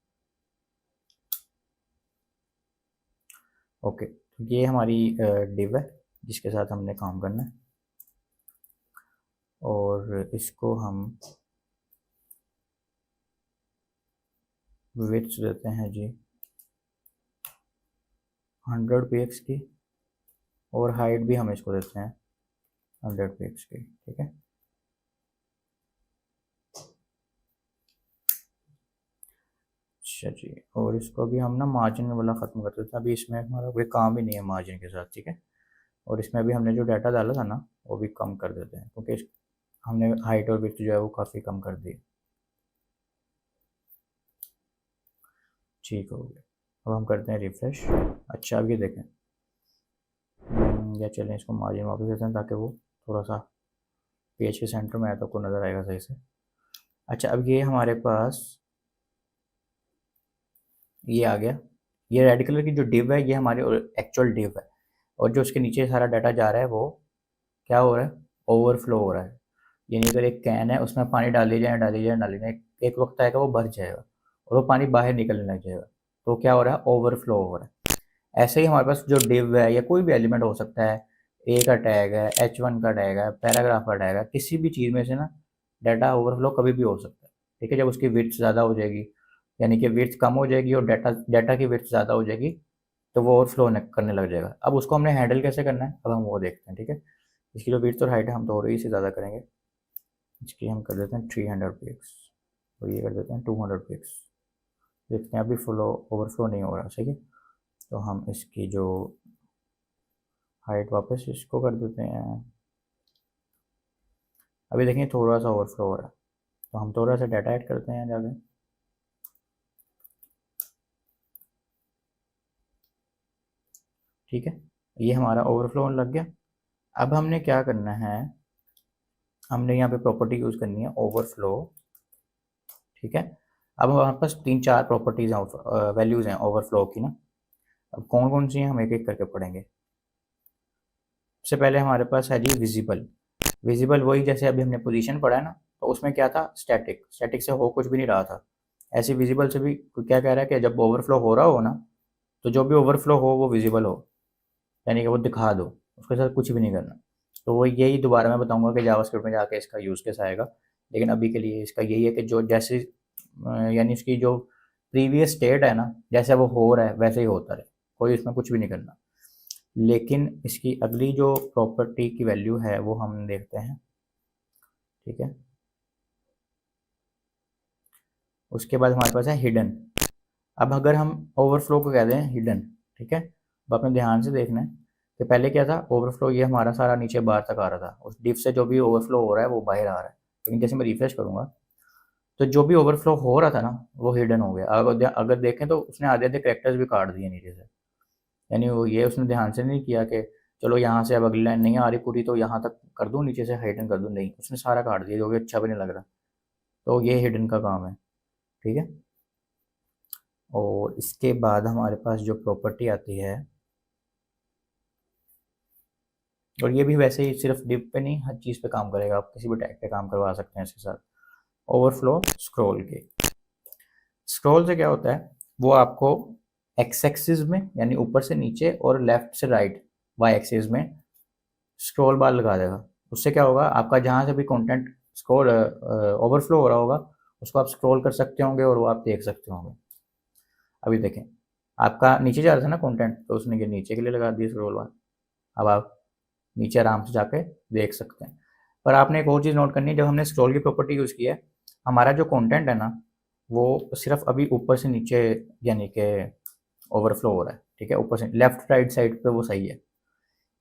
ओके, तो ये हमारी डिव है जिसके साथ हमने काम करना है और इसको हम विड्थ देते हैं जी 100 px की और हाइट भी हम इसको देते हैं 100 px की, ठीक है। अच्छा जी, और इसको भी हम ना मार्जिन वाला ख़त्म कर देते हैं। अभी इसमें हमारा कोई काम ही नहीं है मार्जिन के साथ, ठीक है। और इसमें भी हमने जो डाटा डाला था ना वो भी कम कर देते हैं, क्योंकि हमने हाइट और विड्थ जो है वो काफ़ी कम कर दी। ठीक हो गया, अब हम करते हैं रिफ्रेश। अच्छा, अब ये देखें, या चलें इसको मार्जिन वापस देते हैं ताकि वो थोड़ा सा पेज के सेंटर में आए तो आपको नज़र आएगा सही से। अच्छा, अब ये हमारे पास ये आ गया, ये रेड कलर की जो डिव है ये हमारी एक्चुअल डिव है, और जो उसके नीचे सारा डाटा जा रहा है वो क्या हो रहा है, ओवरफ्लो हो रहा है, यानी अगर एक कैन है उसमें पानी डाली जाए डाली जाए डाली जाए, एक वक्त आएगा वो भर जाएगा और वो पानी बाहर निकलने लग जाएगा, तो क्या हो रहा है, ओवरफ्लो हो रहा है। ऐसे ही हमारे पास जो डिव है या कोई भी एलिमेंट हो सकता है, ए का टैग है, H1 का टैग है, पैराग्राफ का टैग है, किसी भी चीज़ में से ना डाटा ओवरफ्लो कभी भी हो सकता है। ठीक है, जब उसकी विड्थ ज़्यादा हो जाएगी, यानी कि विड्थ कम हो जाएगी और डाटा डाटा की विड्थ ज़्यादा हो जाएगी, तो वो ओवरफ्लो करने लग जाएगा। अब उसको हमने हैंडल कैसे करना है, अब हम वो देखते हैं। ठीक है, इसकी जो विड्थ और हाइट है हम थोड़ी सी ज़्यादा करेंगे, इसकी हम कर देते हैं 300 पिक्स और ये कर देते हैं 200 पिक्स। देखते हैं अभी फ्लो ओवरफ्लो नहीं हो रहा, सही है। तो हम इसकी जो हाइट वापस इसको कर देते हैं, अभी देखें थोड़ा सा ओवरफ्लो हो रहा है, तो हम थोड़ा सा डाटा ऐड करते हैं जाके। ठीक है, ये हमारा ओवरफ्लो होने लग गया। अब हमने क्या करना है, हमने यहाँ पे प्रॉपर्टी यूज़ करनी है ओवरफ्लो। ठीक है, अब हमारे पास 3-4 प्रॉपर्टीज़ हैं, वैल्यूज़ हैं ओवरफ्लो की ना। अब कौन कौन सी हैं हम एक एक करके पढ़ेंगे। सबसे पहले हमारे पास है जी विजिबल। विजिबल वही जैसे अभी हमने पोजीशन पढ़ा है ना, तो उसमें क्या था, स्टैटिक, स्टैटिक से हो कुछ भी नहीं रहा था। ऐसे विजिबल से भी क्या कह रहा है कि जब ओवरफ्लो हो रहा हो ना, तो जो भी ओवरफ्लो हो वो विजिबल हो, यानी कि वो दिखा दो, उसके साथ कुछ भी नहीं करना। तो वो यही दोबारा मैं बताऊंगा कि जावास्क्रिप्ट में जाके इसका यूज़ कैसे आएगा, लेकिन अभी के लिए इसका यही है कि जो जैसे यानी इसकी जो प्रीवियस स्टेट है ना, जैसे वो हो रहा है वैसे ही होता रहे, कोई इसमें कुछ भी नहीं करना। लेकिन इसकी अगली जो प्रॉपर्टी की वैल्यू है वो हम देखते हैं। ठीक है, उसके बाद हमारे पास है हिडन। अब अगर हम ओवरफ्लो को कहते हैं हिडन, ठीक है, अब आपने ध्यान से देखना है कि पहले क्या था, ओवरफ्लो ये हमारा सारा नीचे बाहर तक आ रहा था, उस डिफ से जो भी ओवरफ्लो हो रहा है वो बाहर आ रहा है। लेकिन जैसे मैं रिफ्रेश करूंगा तो जो भी ओवरफ्लो हो रहा था ना वो हिडन हो गया। अगर देखें तो उसने आधे आधे करेक्टर्स भी काट दिए नीचे से, यानी वो ये उसने ध्यान से नहीं किया कि चलो यहाँ से अब अगली लाइन नहीं आ रही पूरी तो यहाँ तक कर दूँ, नीचे से हिडन कर दूँ, नहीं, उसने सारा काट दिया जो कि अच्छा भी नहीं लग रहा। तो ये हिडन का काम है। ठीक है, और इसके बाद हमारे पास जो प्रॉपर्टी आती है, और ये भी वैसे ही सिर्फ डिप पे नहीं हर चीज़ पे काम करेगा, आप किसी भी टैग पे काम करवा सकते हैं इसके साथ। ओवरफ्लो स्क्रॉल के, स्क्रॉल से क्या होता है, वो आपको एक्स एक्सिस में यानी ऊपर से नीचे और लेफ्ट से राइट वाई एक्सिस में स्क्रॉल बार लगा देगा। उससे क्या होगा, आपका जहाँ से भी कंटेंट स्क्रॉल ओवरफ्लो हो रहा होगा उसको आप स्क्रॉल कर सकते होंगे और वो आप देख सकते होंगे। अभी देखें, आपका नीचे जा रहा था ना कंटेंट, तो उसने ये नीचे के लिए लगा दिया स्क्रॉल बार, अब आप नीचे आराम से जाके देख सकते हैं। पर आपने एक और चीज़ नोट करनी है, जब हमने स्क्रॉल की प्रॉपर्टी यूज़ की है, हमारा जो कंटेंट है ना वो सिर्फ अभी ऊपर से नीचे यानी कि ओवरफ्लो हो रहा है। ठीक है, ऊपर से लेफ्ट राइट साइड पे वो सही है,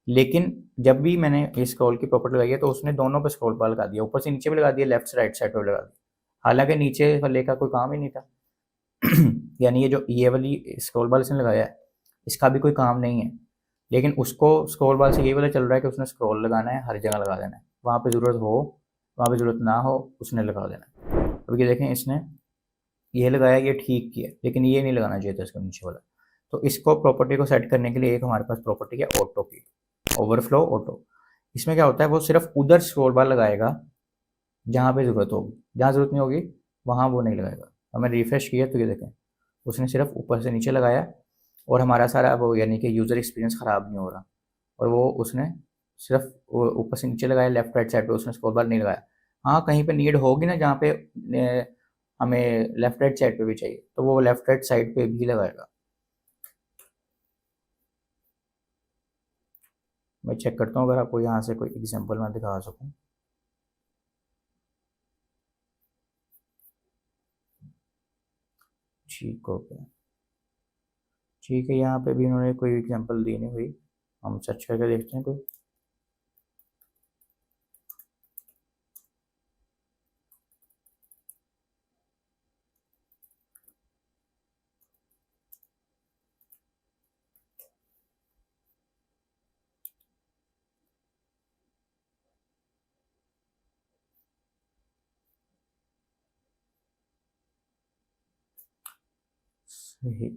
लेकिन जब भी मैंने इस स्क्रॉल की प्रॉपर्टी लगाई है तो उसने दोनों पे स्क्रॉल बार लगा दिया, ऊपर से नीचे भी लगा दिया, लेफ्ट से राइट साइड पे भी लगा दिया, हालांकि नीचे वाले का कोई काम ही नहीं था। यानी ये जो ये वाली स्क्रॉल बार इसने लगाया है इसका भी कोई काम नहीं है, लेकिन उसको स्क्रॉल बार से यही पता चल रहा है कि उसने स्क्रॉल लगाना है, हर जगह लगा देना है, वहाँ पे ज़रूरत हो वहाँ पे ज़रूरत ना हो उसने लगा देना है। अब ये देखें, इसने ये लगाया, ये ठीक किया, लेकिन ये नहीं लगाना चाहिए था इसका नीचे वाला। तो इसको प्रॉपर्टी को सेट करने के लिए एक हमारे पास प्रॉपर्टी है ऑटो की, ओवरफ्लो ऑटो। इसमें क्या होता है, वो सिर्फ उधर स्क्रॉल बार लगाएगा जहाँ पे ज़रूरत होगी, जहाँ ज़रूरत नहीं होगी वहाँ वो नहीं लगाएगा। अब मैं रिफ्रेश किया तो ये देखें उसने सिर्फ ऊपर से नीचे लगाया और हमारा सारा वो यानी कि यूज़र एक्सपीरियंस ख़राब नहीं हो रहा, और वो उसने सिर्फ ऊपर से नीचे लगाया, लेफ्ट राइट साइड पे उसने स्क्रॉल बार नहीं लगाया। हाँ, कहीं पे नीड होगी ना जहाँ पे हमें लेफ्ट राइट साइड पे भी चाहिए तो वो लेफ्ट राइट साइड पे भी लगाएगा। मैं चेक करता हूँ अगर आपको यहाँ से कोई एग्जांपल मैं दिखा सकूँ। ठीक हो गया, ठीक है, यहाँ पे भी इन्होंने कोई एग्जांपल दी नहीं हुई, हम सर्च करके देखते हैं कोई। सही,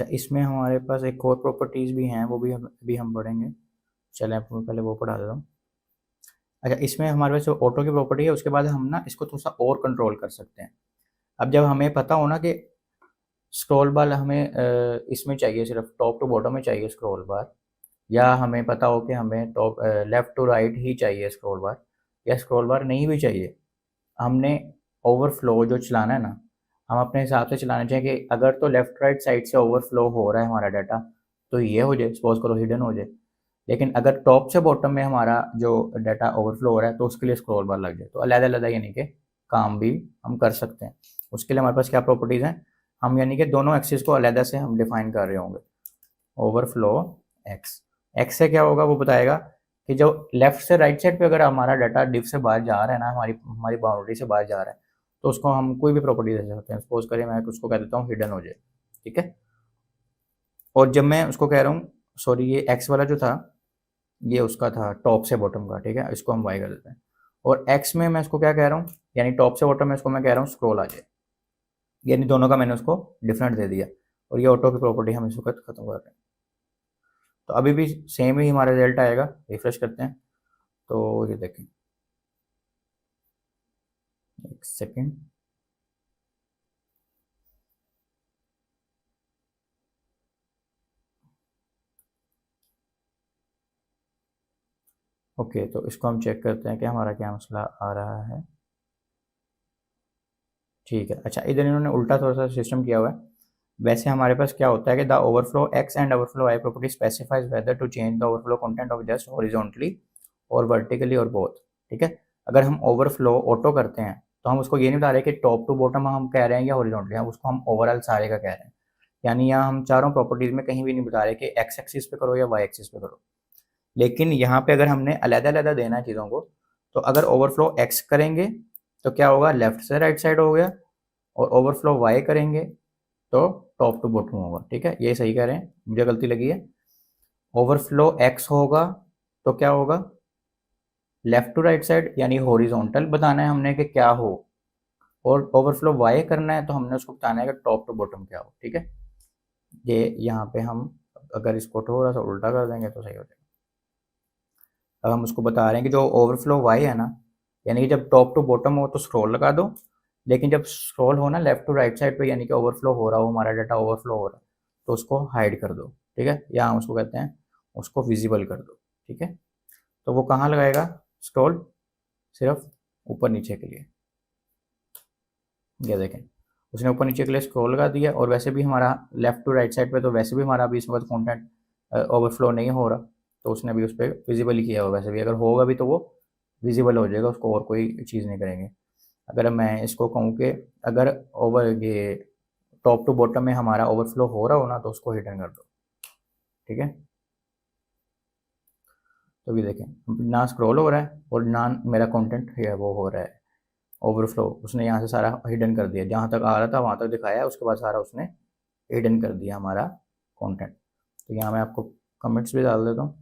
अच्छा, इसमें हमारे पास एक और प्रॉपर्टीज़ भी हैं, वो भी हम पढ़ेंगे। चलें आपको पहले वो पढ़ा देता हूँ। अच्छा, इसमें हमारे पास जो ऑटो की प्रॉपर्टी है, उसके बाद हम ना इसको थोड़ा सा और कंट्रोल कर सकते हैं। अब जब हमें पता हो ना कि स्क्रॉल बार हमें इसमें चाहिए, सिर्फ टॉप टू बॉटम में चाहिए स्क्रॉल बार, या हमें पता हो कि हमें टॉप लेफ्ट टू राइट ही चाहिए स्क्रॉल बार, या स्क्रॉल बार नहीं भी चाहिए, हमने ओवरफ्लो जो चलाना है ना, हम अपने हिसाब से चलाना चाहिए कि अगर तो लेफ्ट राइट साइड से ओवरफ्लो हो रहा है हमारा डाटा, तो ये हो जाए, सपोज करो हिडन हो जाए। लेकिन अगर टॉप से बॉटम में हमारा जो डाटा ओवरफ्लो हो रहा है, तो उसके लिए स्क्रॉल बार लग जाए, तो अलग अलग यानी कि काम भी हम कर सकते हैं। उसके लिए हमारे पास क्या प्रॉपर्टीज़ हैं, हम यानी कि दोनों एक्सिस को अलग से हम डिफाइन कर रहे होंगे। ओवरफ्लो एक्स, एक्स से क्या होगा वो बताएगा कि जो लेफ्ट से राइट साइड पे अगर हमारा डाटा डिफ से बाहर जा रहा है ना, हमारी हमारी बाउंड्री से बाहर जा रहा है, तो उसको हम कोई भी प्रॉपर्टी दे सकते हैं। सपोज करें मैं उसको कह देता हूँ हिडन हो जाए, ठीक है। और जब मैं उसको कह रहा हूँ, सॉरी ये एक्स वाला जो था, ये उसका था टॉप से बॉटम का, ठीक है, इसको हम वाई कर देते हैं। और एक्स में मैं इसको क्या कह रहा हूँ, यानी टॉप से बॉटम में इसको मैं कह रहा हूँ स्क्रॉल आ जाए, यानी दोनों का मैंने उसको डिफरेंट दे दिया। और ये ऑटो की प्रॉपर्टी हम इस वक्त खत्म कर रहे हैं। तो अभी भी सेम ही हमारा रिजल्ट आएगा, रिफ्रेश करते हैं। तो ये देखें, एक सेकेंड। ओके, तो इसको हम चेक करते हैं कि हमारा क्या मसला आ रहा है। ठीक है, अच्छा इधर इन्होंने उल्टा थोड़ा सा सिस्टम किया हुआ है। वैसे हमारे पास क्या होता है कि the overflow X and overflow Y property specifies whether to change the overflow content of just horizontally और वर्टिकली और बोथ, ठीक है। अगर हम ओवरफ्लो ऑटो करते हैं, तो हम उसको ये नहीं बता रहे कि टॉप टू बॉटम हम कह रहे हैं या हॉरिजॉन्टली, हम उसको हम ओवरऑल सारे का कह रहे हैं। यानी यहाँ हम चारों प्रॉपर्टीज में कहीं भी नहीं बता रहे कि एक्स एक्सिस पे करो या वाई एक्सिस पे करो। लेकिन यहाँ पे अगर हमने अलग अलग देना है चीज़ों को, तो अगर ओवरफ्लो एक्स करेंगे तो क्या होगा, लेफ्ट से राइट साइड हो गया, और ओवरफ्लो वाई करेंगे तो टॉप टू बॉटम होगा, ठीक है। ये सही कह रहे हैं, मुझे गलती लगी है। ओवरफ्लो एक्स होगा तो क्या होगा, लेफ्ट टू राइट साइड यानी हॉरिजॉन्टल बताना है हमने कि क्या हो, और ओवरफ्लो वाई करना है तो हमने उसको बताना है कि टॉप टू बॉटम क्या हो, ठीक है। ये यहाँ पे हम अगर इसको थोड़ा सा उल्टा कर देंगे तो सही हो जाएगा। अब हम उसको बता रहे हैं कि जो ओवरफ्लो वाई है ना, यानी कि जब टॉप टू बॉटम हो तो स्क्रॉल लगा दो, लेकिन जब स्क्रॉल हो ना लेफ्ट टू राइट साइड पे, यानी कि ओवरफ्लो हो रहा हो, हमारा डाटा ओवरफ्लो हो रहा है, तो उसको हाइड कर दो, ठीक है, या हम उसको कहते हैं उसको विजिबल कर दो, ठीक है। तो वो कहाँ लगाएगा स्क्रॉल, सिर्फ ऊपर नीचे के लिए। ये देखें, उसने ऊपर नीचे के लिए स्क्रॉल लगा दिया, और वैसे भी हमारा लेफ्ट टू राइट साइड पे तो वैसे भी हमारा अभी इस वक्त कॉन्टेंट ओवरफ्लो नहीं हो रहा, तो उसने भी उस पर विजिबल ही किया हुआ। वैसे भी अगर होगा भी तो वो विजिबल हो जाएगा, उसको और कोई चीज़ नहीं करेंगे। अगर मैं इसको कहूँ कि अगर ओवर ये टॉप टू बॉटम में हमारा ओवरफ्लो हो रहा हो ना, तो उसको हिडन कर दो, ठीक है। तो भी देखें, ना स्क्रॉल हो रहा है और ना मेरा कंटेंट है वो हो रहा है ओवरफ्लो, उसने यहाँ से सारा हिडन कर दिया, जहाँ तक आ रहा था वहाँ तक दिखाया, उसके बाद सारा उसने हिडन कर दिया हमारा कंटेंट। तो यहाँ मैं आपको कमेंट्स भी डाल देता हूँ।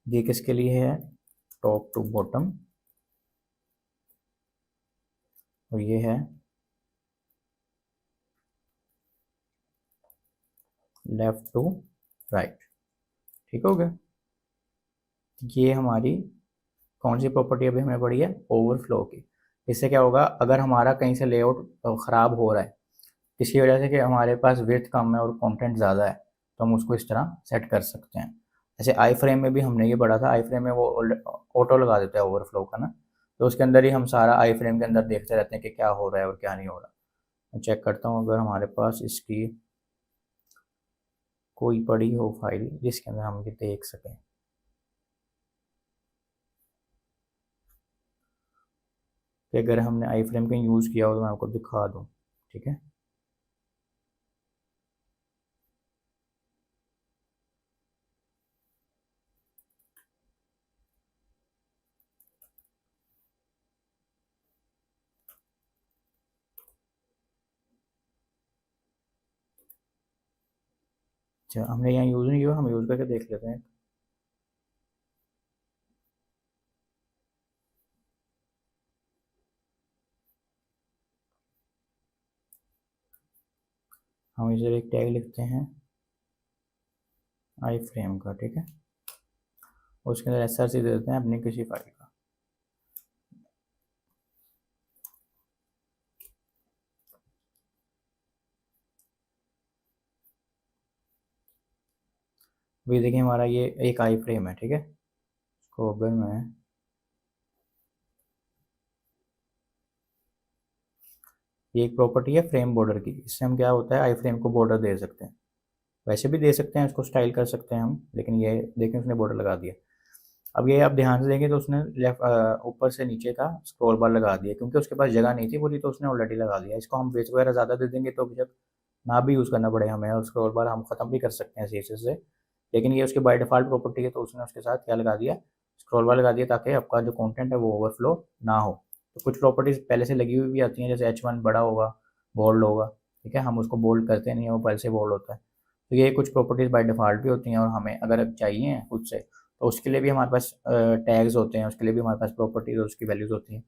ये किसके लिए है, टॉप टू बॉटम, और ये है लेफ्ट टू राइट, ठीक हो गया। ये हमारी कौन सी प्रॉपर्टी अभी हमें पड़ी है, ओवरफ्लो की। इससे क्या होगा, अगर हमारा कहीं से लेआउट ख़राब हो रहा है किसी वजह से, कि हमारे पास विड्थ कम है और कंटेंट ज़्यादा है, तो हम उसको इस तरह सेट कर सकते हैं। जैसे आई फ्रेम में भी हमने ये पढ़ा था, आई फ्रेम में वो ऑटो लगा देता है ओवरफ्लो का ना, तो उसके अंदर ही हम सारा आई फ्रेम के अंदर देखते रहते हैं कि क्या हो रहा है और क्या नहीं हो रहा। मैं चेक करता हूँ अगर हमारे पास इसकी कोई पड़ी हो फाइल जिसके अंदर हम ये देख सकें। कि अगर हमने आई फ्रेम का यूज़ किया हो तो मैं आपको दिखा दूँ, ठीक है। अच्छा, हमने यहाँ यूज़ नहीं किया, हम यूज़ करके देख लेते हैं। हम इधर एक टैग लिखते हैं आई फ्रेम का, ठीक है। उसके अंदर src दे देते हैं अपनी किसी फाइल का। अभी देखिए हमारा ये एक आई फ्रेम है, ठीक है। इसको अगर मैं ये एक प्रॉपर्टी है फ्रेम बॉर्डर की, इससे हम क्या होता है आई फ्रेम को बॉर्डर दे सकते हैं। वैसे भी दे सकते हैं, इसको स्टाइल कर सकते हैं हम, लेकिन ये देखें उसने बॉर्डर लगा दिया। अब ये आप ध्यान से देखें तो उसने लेफ्ट ऊपर से नीचे का स्क्रॉल बार लगा दिया, क्योंकि उसके पास जगह नहीं थी पूरी, तो उसने ऑलरेडी लगा दिया। इसको हम वेज वगैरह ज़्यादा दे देंगे तो जब ना भी यूज़ करना पड़े हमें, और स्क्रॉल बार हम ख़त्म भी कर सकते हैं CSS से। लेकिन ये उसकी बाय डिफ़ॉल्ट प्रॉपर्टी है, तो उसने उसके साथ क्या लगा दिया, स्क्रॉल बार लगा दिया, ताकि आपका जो कंटेंट है वो ओवरफ्लो ना हो। तो कुछ प्रॉपर्टीज़ पहले से लगी हुई भी आती हैं, जैसे H1 बड़ा होगा, बोल्ड होगा, ठीक है। हम उसको बोल्ड करते नहीं है, वो पहले से बोल्ड होता है। तो ये कुछ प्रॉपर्टीज़ बाय डिफ़ॉल्ट भी होती हैं, और हमें अगर चाहिए खुद से तो उसके लिए भी हमारे पास टैग्स होते हैं, उसके लिए भी हमारे पास प्रॉपर्टीज़ और उसकी वैल्यूज़ होती हैं,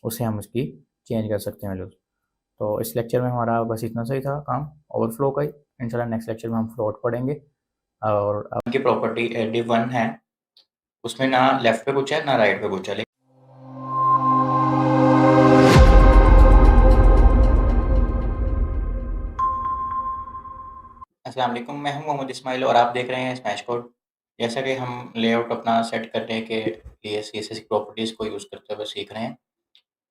उससे हम उसकी चेंज कर सकते हैं वैल्यूज़। तो इस लेक्चर में हमारा बस इतना सही था काम ओवरफ्लो का ही। इंशाल्लाह नेक्स्ट लेक्चर में हम फ्लोट पढ़ेंगे। और उनकी प्रॉपर्टी div1 है, उसमें ना लेफ्ट पे कुछ है ना राइट पे कुछ है। अस्सलाम वालेकुम, मैं हूं मोहम्मद इस्माइल और आप देख रहे हैं स्मैश कोड। जैसा कि हम लेआउट अपना सेट करने के लिए CSS की प्रॉपर्टीज़ को यूज़ करते हुए सीख रहे हैं,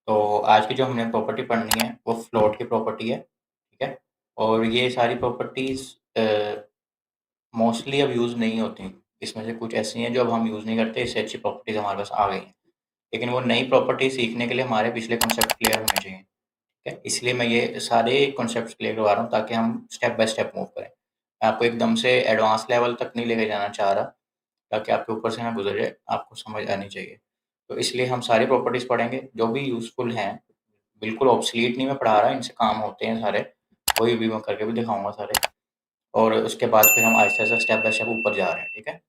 तो आज की जो हमने प्रॉपर्टी पढ़नी है वो फ्लोट की प्रॉपर्टी है, ठीक है। और ये सारी प्रॉपर्टीज़ मोस्टली अब यूज़ नहीं होती। इसमें से कुछ ऐसी हैं जो अब हम यूज़ नहीं करते, इससे अच्छी प्रॉपर्टीज़ हमारे पास आ गई हैं। लेकिन वो नई प्रॉपर्टी सीखने के लिए हमारे पिछले कॉन्सेप्ट क्लियर होने चाहिए, ठीक है। इसलिए मैं ये सारे कॉन्सेप्ट्स क्लियर करवा रहा हूँ ताकि हम स्टेप बाय स्टेप मूव करें। मैं आपको एकदम से एडवांस लेवल तक नहीं लेके जाना चाह रहा, ताकि आपके ऊपर से ना गुजर जाए, आपको समझ आनी चाहिए। तो इसलिए हम सारी प्रॉपर्टीज़ पढ़ेंगे जो भी यूज़फुल हैं। बिल्कुल ऑब्सोलीट नहीं मैं पढ़ा रहा, इनसे काम होते हैं सारे, वही भी मैं करके भी दिखाऊँगा सारे। और उसके बाद फिर हम आहिस्ता-आहिस्ता स्टेप बाय स्टेप ऊपर जा रहे हैं, ठीक है।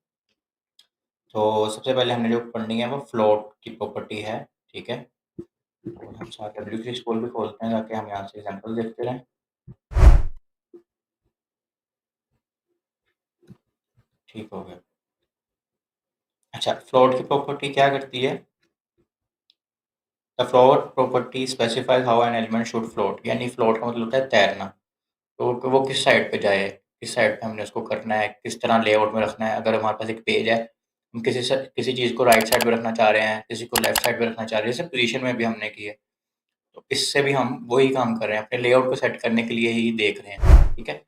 तो सबसे पहले हमने जो पढ़नी है वो फ्लोट की प्रॉपर्टी है, ठीक है। और हम साथ W3 स्कूल भी खोलते हैं ताकि हम यहाँ से एग्जाम्पल देखते रहें। ठीक हो गया। अच्छा, फ्लोट की प्रॉपर्टी क्या करती है? The float property specifies how an element should float, यानी फ्लोट का मतलब होता है तैरना। तो वो किस साइड पे जाए, किस साइड पे हमने उसको करना है, किस तरह लेआउट में रखना है। अगर हमारे पास एक पेज है, हम किसी चीज़ को राइट साइड पे रखना चाह रहे हैं, किसी को लेफ्ट साइड पे रखना चाह रहे हैं, जैसे पोजीशन में भी हमने की है, तो इससे भी हम वही काम कर रहे हैं, अपने लेआउट को सेट करने के लिए ही देख रहे हैं, ठीक है।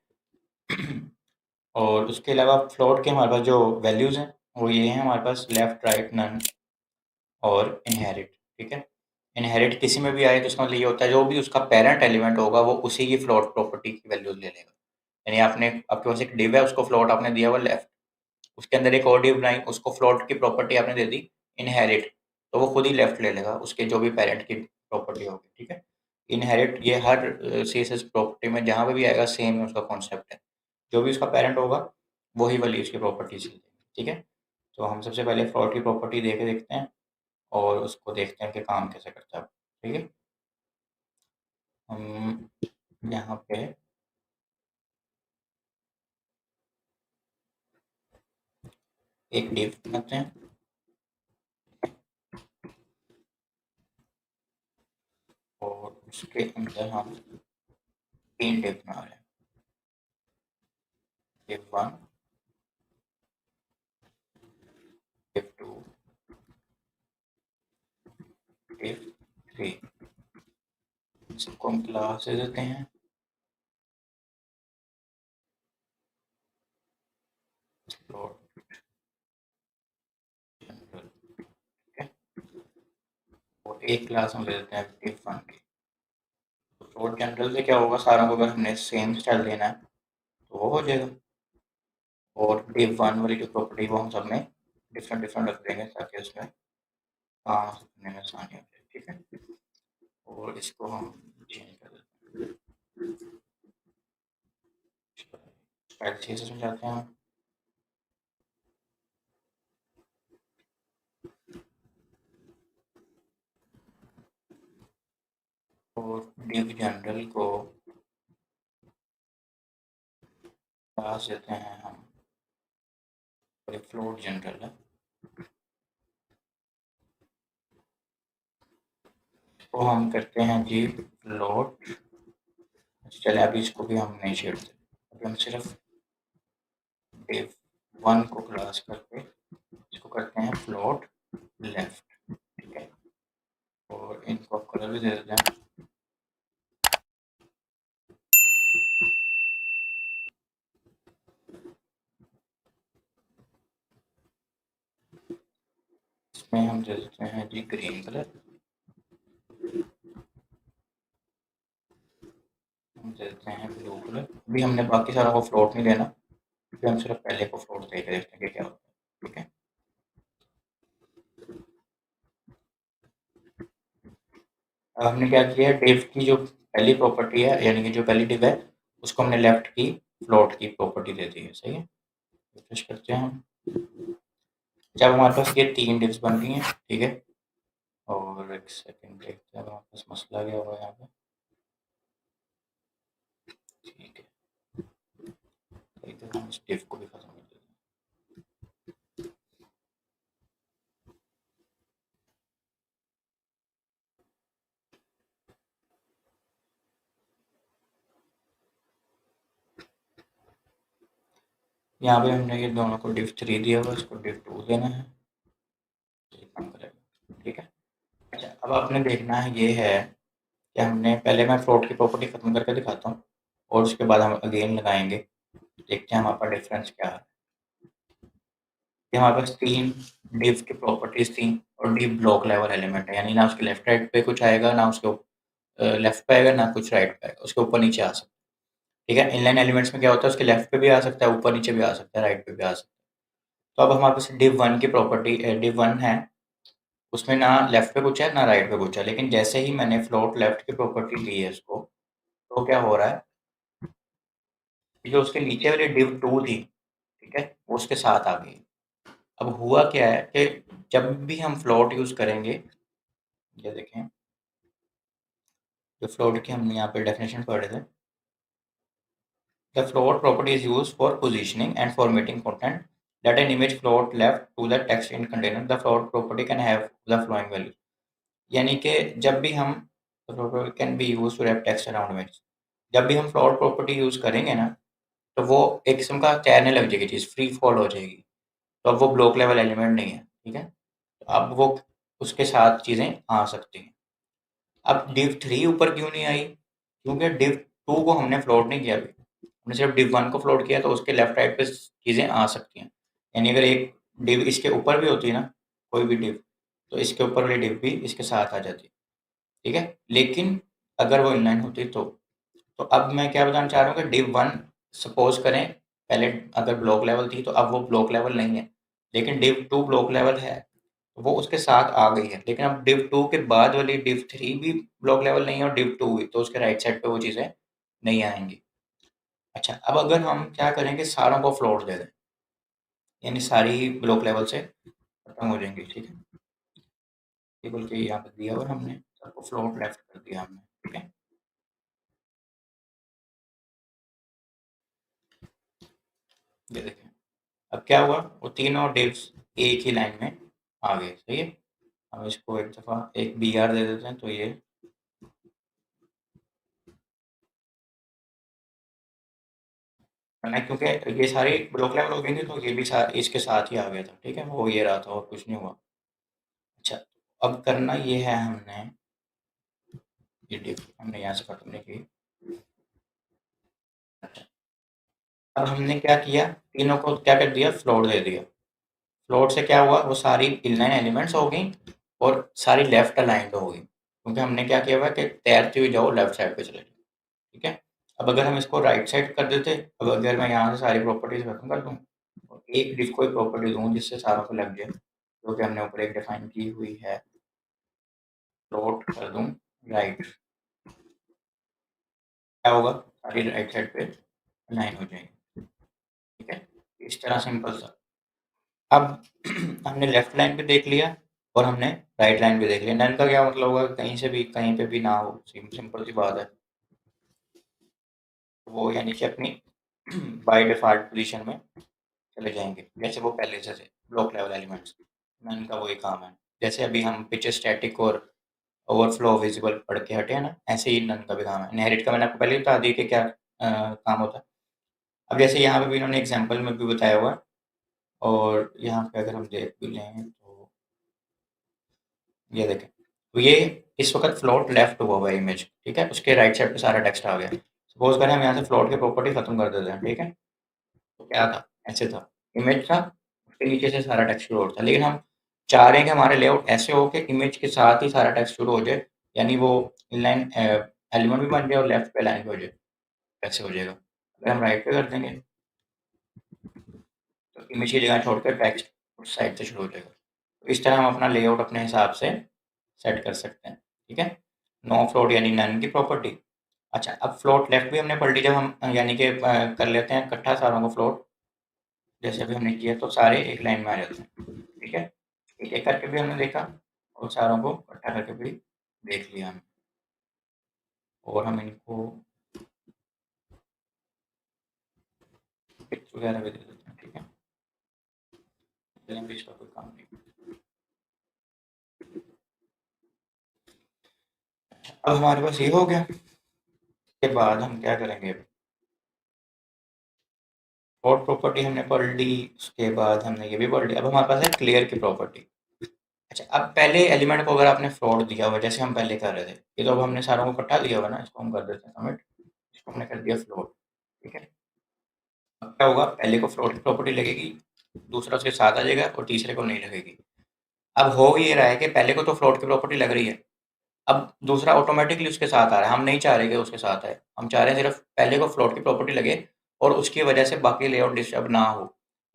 और उसके अलावा फ्लोट के हमारे पास जो वैल्यूज़ हैं वो ये हैं हमारे पास, लेफ्ट, राइट, नन और इनहेरिट, ठीक है। इनहेरिट किसी में भी आए तो इसका मतलब ये होता है जो भी उसका पेरेंट एलिमेंट होगा वो उसी की फ्लोट प्रॉपर्टी की वैल्यूज ले लेगा। यानी आपके पास एक डिव है, उसको फ्लोट आपने दिया हुआ लेफ्ट, उसके अंदर एक और डिव बनाई, उसको फ्लोट की प्रॉपर्टी आपने दे दी इनहेरिट, तो वो खुद ही लेफ्ट ले लेगा उसके जो भी पेरेंट की प्रॉपर्टी होगी, ठीक है। इनहेरिट ये हर CSS प्रॉपर्टी में जहाँ पे भी आएगा सेम है उसका कॉन्सेप्ट है, जो भी उसका पेरेंट होगा वही वाली उसकी प्रॉपर्टीज लेंगे, ठीक है। तो हम सबसे पहले फ्लोट की प्रॉपर्टी दे के देखते हैं और उसको देखते हैं कि काम कैसे करता है, ठीक है। हम यहाँ पे एक डिव बनाते हैं और उसके अंदर हम तीन डिव बना रहे हैं, डिव 1, डिव 2, डिव 3। इसको हम क्लास दे देते हैं फ्लोट जनरल, ठीक है। और एक क्लास हम ले देते हैं डिव 1 की। तो फ्लोट जनरल से क्या होगा, सारों को अगर हमने सेम स्टाइल देना है तो वो हो जाएगा। और डिव 1 वाली जो प्रॉपर्टी वो हम सब में डिफरेंट डिफरेंट रख देंगे ताकि उसमें काम करने में आसानी हो जाए, ठीक है। और इसको हम चेंज कर देते हैं, अच्छे से समझाते हैं। और डिव जनरल को क्लास देते हैं हम, और एक फ्लोट जनरल है, तो हम करते हैं जी फ्लोट। चले अभी इसको भी हम नहीं छेड़ते, अभी हम सिर्फ div 1 को क्लास करके इसको करते हैं फ्लोट लेफ्ट, ठीक है, और इनको कलर भी दे देते हैं। इसमें हम दे देते हैं जी ग्रीन कलर, हम दे देते हैं ब्लू कलर। अभी हमने बाकी सारा को फ्लोट नहीं देना, अभी हम सिर्फ पहले को फ्लोट दे के देखते हैं कि क्या होता है, ठीक है। अब हमने क्या किया, div की जो पहली प्रॉपर्टी है, यानी कि जो पहली div है, उसको हमने लेफ्ट की फ्लोट की प्रॉपर्टी दे दी है, सही है। रिफ्रेश करते हैं हम, जब हमारे पास ये 3 divs बन गई हैं, ठीक है, और एक सेकंड देखते हैं, हमारे पास मसला क्या हुआ यहाँ पे, ठीक है, एक दफ़ा हम इस div को भी खत्म कर देते हैं। यहाँ पे हमने ये दोनों को div 3 दिया हुआ है, इसको div 2 देना है, ये काम करेगा, ठीक है। अच्छा, अब आपने देखना है ये है कि हमने पहले, मैं फ्लोट की प्रॉपर्टी खत्म करके दिखाता हूँ, और उसके बाद हम अगेन लगाएंगे, देखते हैं हमारे पास डिफरेंस क्या है। ये हमारे पास 3 div की प्रॉपर्टीज थी, और div ब्लॉक लेवल एलिमेंट है, यानी ना उसके लेफ्ट राइट पे कुछ आएगा, ना उसके लेफ्ट पे आएगा, ना कुछ राइट पे आएगा, उसके ऊपर नीचे आ सकता है, ठीक है। इनलाइन एलिमेंट्स में क्या होता है, उसके लेफ्ट पे भी आ सकता है, ऊपर नीचे भी आ सकता है, राइट पे भी आ सकता है। तो अब हमारे पास div 1 की प्रॉपर्टी, div 1 है, उसमें ना लेफ्ट पे कुछ है ना राइट पे कुछ है, लेकिन जैसे ही मैंने फ्लोट लेफ्ट की प्रॉपर्टी दी है इसको, तो क्या हो रहा है कि जो उसके नीचे वाली div 2 थी, ठीक है, वो उसके साथ आ गई। अब हुआ क्या है कि जब भी हम फ्लोट यूज़ करेंगे, ये देखें, जो फ्लोट की हमने यहाँ पे डेफिनेशन पढ़े थे, the float property is use for positioning and formatting content that an image float left to the text in container, the float property can have the following value। यानी कि जब भी हम can be use to wrap text around image, जब भी हम float property use करेंगे ना, तो वो एक किस्म का तैरने लग जाएगी चीज़, फ्री फॉल हो जाएगी, तो अब वो ब्लॉक लेवल एलिमेंट नहीं है, ठीक है। तो अब वो उसके साथ चीज़ें आ सकती हैं। अब div 3 ऊपर क्यों नहीं आई, क्योंकि div 2 को हमने फ्लोट नहीं किया अभी, हमने सिर्फ div 1 को फ्लोट किया, तो उसके लेफ्ट राइट पे चीज़ें आ सकती हैं। यानी अगर एक div इसके ऊपर भी होती है ना, कोई भी div, तो इसके ऊपर वाली div भी इसके साथ आ जाती है, ठीक है। लेकिन अगर वो इनलाइन होती तो अब मैं क्या बताना चाह रहा हूँ कि div 1 सपोज करें पहले अगर ब्लॉक लेवल थी, तो अब वो ब्लॉक लेवल नहीं है, लेकिन div 2 ब्लॉक लेवल है, वो उसके साथ आ गई है। लेकिन अब div 2 के बाद वाली div 3 भी ब्लॉक लेवल नहीं है, और div 2 भी, तो उसके राइट साइड पे वो चीज़ें नहीं आएंगी। अच्छा, अब अगर हम क्या करें कि सारों को फ्लोट दे दें, यानी सारी ब्लॉक लेवल से खत्म हो जाएंगी, ठीक है। टेबल के यहाँ पे दिया हुआ है, हमने सबको फ्लोट लेफ्ट कर दिया हमने, ठीक है। ये देखें, अब क्या हुआ, वो तीनों डिव्स एक ही लाइन में आ गए, सही है। हम इसको एक दफ़ा एक बी आर दे देते हैं, तो ये क्योंकि ये सारी ब्लॉक लेवल हो गई थी, तो ये भी इसके साथ ही आ गया था, ठीक है, वो ये रहा था और कुछ नहीं हुआ। अच्छा, अब करना ये है हमने, ये डिव हमने यहाँ से खत्म नहीं की। अच्छा, अब हमने क्या किया, तीनों को क्या कर दिया, फ्लोट दे दिया। फ्लोट से क्या हुआ, वो सारी इनलाइन एलिमेंट्स हो गई, और सारी लेफ्ट अलाइंड हो गई, क्योंकि हमने क्या किया हुआ है कि तैरते हुए जाओ, लेफ्ट साइड पे चले जाओ, ठीक है। अब अगर हम इसको राइट साइड कर देते, अब अगर मैं यहाँ से सारी प्रॉपर्टीज खत्म कर दूँ, और एक डिव को प्रॉपर्टी दूँ जिससे सारों को लग जाए, जो कि हमने ऊपर एक डिफाइन की हुई है, फ्लोट कर दूँ राइट, क्या होगा, सारी राइट साइड पे अलाइन हो जाएगी, ठीक है। इस तरह सिंपल सा। अब हमने लेफ्ट लाइन पे देख लिया, और हमने राइट लाइन पे देख लिया। नन का क्या मतलब होगा, कहीं से भी कहीं पे भी ना हो, सिंपल सी बात है। वो यानी कि अपनी बाय डिफ़ॉल्ट पोज़ीशन में चले जाएँगे, जैसे वो पहले से थे, ब्लॉक लेवल एलिमेंट्स। नन का वही काम है। जैसे अभी हम पिच स्टैटिक और ओवरफ्लो विजिबल पढ़ के हटे हैं ना, ऐसे ही नन का भी काम है। इनहेरिट का मैंने आपको पहले ही बता दिया कि क्या काम होता है। अब जैसे यहाँ पे भी इन्होंने एग्ज़ाम्पल में भी बताया हुआ है, और यहाँ पे अगर हम देख भी लें तो ये देखें, तो ये इस वक़्त फ्लोट लेफ्ट हुआ है इमेज, ठीक है? उसके राइट साइड पे सारा टेक्स्ट आ गया। सपोज़ करें हम यहाँ से फ्लोट की प्रॉपर्टी खत्म कर देते हैं, ठीक है? तो क्या था? ऐसे था, इमेज था, उसके नीचे से सारा टेक्स्ट फ्लोट था। लेकिन हम चाह रहे हैं कि हमारे लेआउट ऐसे हो कि इमेज के साथ ही सारा टेक्स्ट शुरू हो जाए, यानी वो इनलाइन एलिमेंट भी बन जाए और लेफ्ट पे लाइन भी हो जाए। ऐसे हो जाएगा। अगर हम राइट पे कर देंगे, तो इमेज की जगह छोड़कर टेक्स्ट उस साइड से शुरू हो जाएगा। तो इस तरह हम अपना लेआउट अपने हिसाब से सेट कर सकते हैं, ठीक है? नो फ्लोट यानी नन की प्रॉपर्टी। अच्छा, अब फ्लोट लेफ्ट भी हमने पढ़ ली, जब हम यानी कि कर लेते हैं इकट्ठा सारों को फ्लोट, जैसे अभी हमने किया, तो सारे एक लाइन में आ जाते हैं, ठीक है? एक एक करके भी हमने देखा और सारों को इकट्ठा करके भी देख लिया हमने, और हम इनको पिक्स वगैरह भी दे देते हैं, ठीक है? चलें भी, इसका कोई काम नहीं। अब हमारे पास ये हो गया, इसके बाद हम क्या करेंगे? और प्रॉपर्टी हमने पढ़ ली, उसके बाद हमने ये भी पढ़ लिया। अब हमारे पास है क्लियर की प्रॉपर्टी। अच्छा, अब पहले एलिमेंट को अगर आपने फ्लोट दिया हुआ, जैसे हम पहले कर रहे थे, ये तो अब हमने सारों को इकट्ठा दिया हुआ ना, इसको हम कर देते हैं सबमिट। इसको हमने कर दिया फ्लोट, ठीक है? अब क्या होगा? पहले को फ्लोट की प्रॉपर्टी लगेगी, दूसरा उसके साथ आ जाएगा और तीसरे को नहीं लगेगी। अब हो ये रहा है कि पहले को तो फ्लोट की प्रॉपर्टी लग रही है, अब दूसरा ऑटोमेटिकली उसके साथ आ रहा है। हम नहीं चाह रहे कि उसके साथ आए, हम चाह रहे हैं सिर्फ पहले को फ्लोट की प्रॉपर्टी लगे और उसकी वजह से बाकी लेआउट डिस्टर्ब ना हो,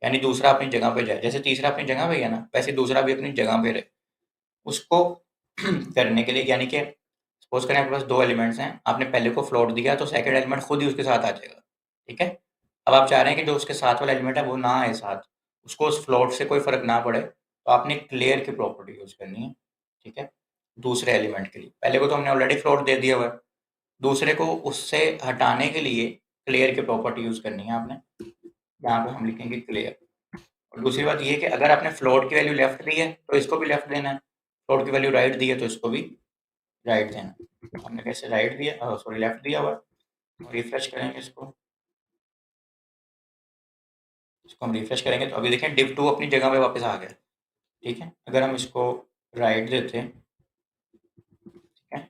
यानी दूसरा अपनी जगह पे जाए। जैसे तीसरा अपनी जगह पे गया ना, वैसे दूसरा भी अपनी जगह पे रहे। उसको करने के लिए, यानी कि सपोज करें आपके पास दो एलिमेंट्स हैं, आपने पहले को फ्लोट दिया तो सेकंड एलिमेंट खुद ही उसके साथ आ जाएगा, ठीक है? अब आप चाह रहे हैं कि जो उसके साथ वाला एलिमेंट है वो ना आए साथ, उसको उस फ्लोट से कोई फर्क ना पड़े, तो आपने क्लियर की प्रॉपर्टी यूज करनी है, ठीक है? दूसरे एलिमेंट के लिए पहले को तो हमने ऑलरेडी फ्लोट दे दिया हुआ है, दूसरे को उससे हटाने के लिए क्लियर की प्रॉपर्टी यूज करनी है आपने। यहाँ पे हम लिखेंगे क्लियर। और दूसरी बात ये है कि अगर आपने फ्लोट की वैल्यू लेफ्ट दी है तो इसको भी लेफ्ट देना है, फ्लोट की वैल्यू राइट दी है तो इसको भी राइट देना। हमने कैसे राइट दिया, सॉरी लेफ्ट दिया हुआ है। रिफ्रेश करेंगे इसको हम रिफ्रेश करेंगे तो अभी देखें div 2 अपनी जगह पे वापस आ गया, ठीक है? अगर हम इसको राइट देते हैं, ठीक है?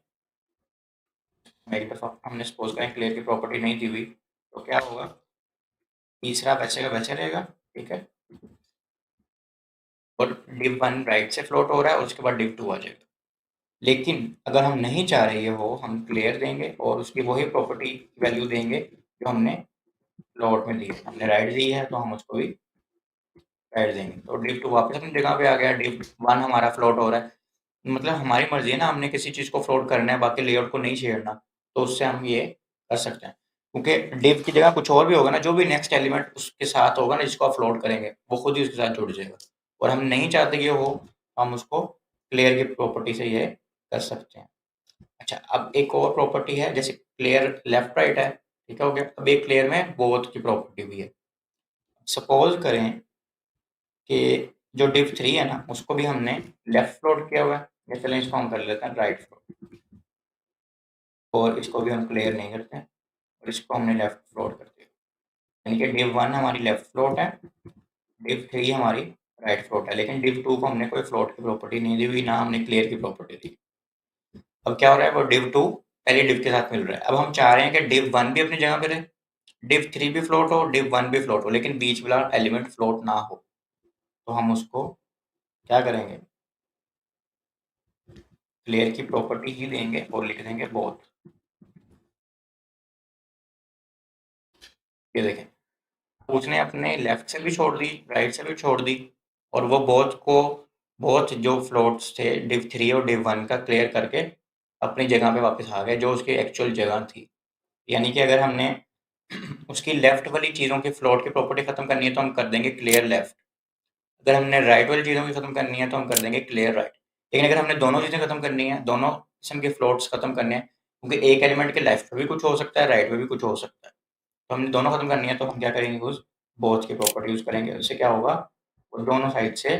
एक दफ़ा हमने सपोज करें क्लियर की प्रॉपर्टी नहीं दी हुई, तो क्या होगा? तीसरा वैसे का वैसे रहेगा, ठीक है? और div 1 राइट से फ्लोट हो रहा है और उसके बाद div 2 आ जाएगा। लेकिन अगर हम नहीं चाह रहे ये हो, हम क्लियर देंगे और उसकी वही प्रॉपर्टी वैल्यू देंगे जो हमने फ्लोट में दी है। हमने राइट दी है तो हम उसको भी राइट देंगे, तो div 2 वापस अपनी जगह पे आ गया, div 1 हमारा फ्लोट हो रहा है। मतलब हमारी मर्जी है ना, हमने किसी चीज़ को फ्लोट करना है, बाकी लेआउट को नहीं छेड़ना, तो उससे हम ये कर सकते हैं। क्योंकि div की जगह कुछ और भी होगा ना, जो भी नेक्स्ट एलिमेंट उसके साथ होगा ना जिसको आप फ्लोट करेंगे, वो खुद ही उसके साथ जुड़ जाएगा, और हम नहीं चाहते ये हो, हम उसको क्लियर की प्रॉपर्टी से ये कर सकते हैं। अच्छा, अब एक और प्रॉपर्टी है, जैसे क्लियर लेफ्ट राइट है, ठीक है, हो गया। अब एक क्लियर में बोथ की प्रॉपर्टी भी है। सपोज करें कि जो div 3 है ना, उसको भी हमने लेफ्ट फ्लोट किया हुआ है, या चलें इसको हम कर लेते हैं राइट फ्लोट, और इसको भी हम क्लियर नहीं करते हैं और इसको हमने लेफ्ट फ्लोट कर दिया, यानी कि div 1 हमारी लेफ्ट फ्लोट है, div 3 हमारी राइट फ्लोट है। लेकिन div 2 को हमने कोई फ्लोट की प्रॉपर्टी नहीं दी हुई, ना हमने क्लियर की प्रॉपर्टी दी। अब क्या हो रहा है, वो div 2 पहले div के साथ मिल रहा है। अब हम चाह रहे हैं कि div 1 भी अपनी जगह पे रहे, div 3 भी फ्लोट हो, div 1 भी फ्लोट हो, लेकिन बीच वाला एलिमेंट फ्लोट ना हो, तो हम उसको क्या करेंगे? क्लियर की प्रॉपर्टी ही देंगे और लिख देंगे बोथ। ये देखें, उसने अपने लेफ्ट से भी छोड़ दी, राइट से भी छोड़ दी, और वो बोथ को, बोथ जो फ्लोट्स थे div 3 और div 1 का क्लियर करके अपनी जगह पे वापस आ गए, जो उसकी एक्चुअल जगह थी। यानी कि अगर हमने उसकी लेफ्ट वाली चीज़ों की फ्लोट की प्रॉपर्टी खत्म करनी है तो हम कर देंगे क्लियर लेफ्ट, अगर हमने राइट वाली चीज़ों की खत्म करनी है तो हम कर देंगे क्लियर राइट। लेकिन अगर हमने दोनों चीज़ें खत्म करनी है, दोनों किस्म के फ्लोट्स खत्म करने हैं, क्योंकि एक एलिमेंट के लेफ्ट पे भी कुछ हो सकता है, राइट पे भी कुछ हो सकता है, तो हमने दोनों खत्म करनी है, तो हम क्या करेंगे, यूज बोथ की प्रॉपर्टी यूज करेंगे। उससे क्या होगा, वो दोनों साइड से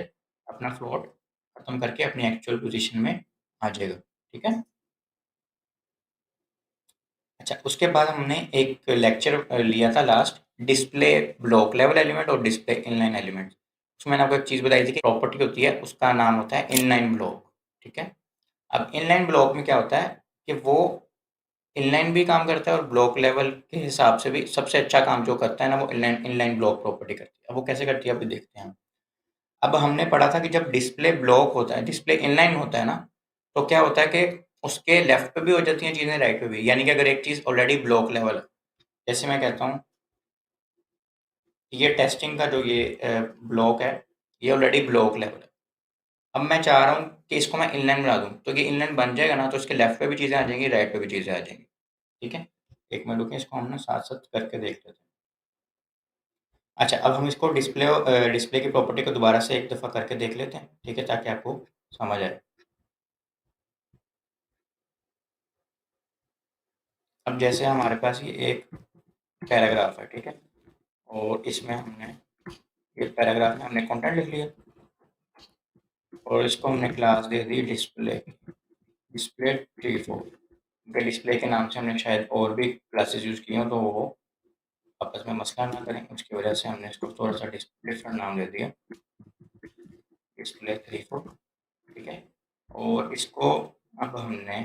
अपना फ्लोट खत्म करके अपनी एक्चुअल पोजीशन में आ जाएगा। ठीक है। अच्छा, उसके बाद हमने एक लेक्चर लिया था last, display block level element और डिस्प्ले इनलाइन एलिमेंट। उसमें मैंने आपको एक चीज़ बताई थी कि प्रॉपर्टी होती है, उसका नाम होता है इनलाइन ब्लॉक। ठीक है। अब इनलाइन ब्लॉक में क्या होता है कि वो इनलाइन भी काम करता है और ब्लॉक लेवल के हिसाब से भी सबसे अच्छा काम जो करता है ना, वो इनलाइन इनलाइन ब्लॉक प्रॉपर्टी करती है। अब वो कैसे करती है, अभी देखते हैं। अब हमने पढ़ा था कि जब डिस्प्ले ब्लॉक होता है, डिस्प्ले इनलाइन होता है ना, तो क्या होता है कि उसके लेफ्ट पे भी हो जाती हैं चीज़ें, राइट पे भी। यानी कि अगर एक चीज़ ऑलरेडी ब्लॉक लेवल है, जैसे मैं कहता हूँ ये टेस्टिंग का जो ये ब्लॉक है, ये ऑलरेडी ब्लॉक लेवल है। अब मैं चाह रहा हूँ कि इसको मैं इनलाइन बना दूँ, तो ये इनलाइन बन जाएगा ना, तो इसके लेफ्ट पे भी चीज़ें आ जाएंगी, राइट पे भी चीज़ें आ जाएंगी। ठीक है। एक मिनट रुकिए, इसको हम ना साथ साथ करके देख लेते हैं। अच्छा, अब हम इसको डिस्प्ले की प्रॉपर्टी को दोबारा से एक दफ़ा करके देख लेते हैं। ठीक है, ताकि आपको समझ आए। अब जैसे हमारे पास ये एक पैराग्राफ है, ठीक है, और इसमें हमने ये पैराग्राफ में हमने कंटेंट लिख लिया और इसको हमने क्लास दे दी डिस्प्ले, डिस्प्ले 3 4। क्योंकि डिस्प्ले के नाम से हमने शायद और भी क्लासेस यूज़ किए हों, तो वो आपस में मसला ना करें, उसकी वजह से हमने इसको थोड़ा सा डिफरेंट नाम दे दिया, डिस्प्ले 3 4। ठीक है। और इसको अब हमने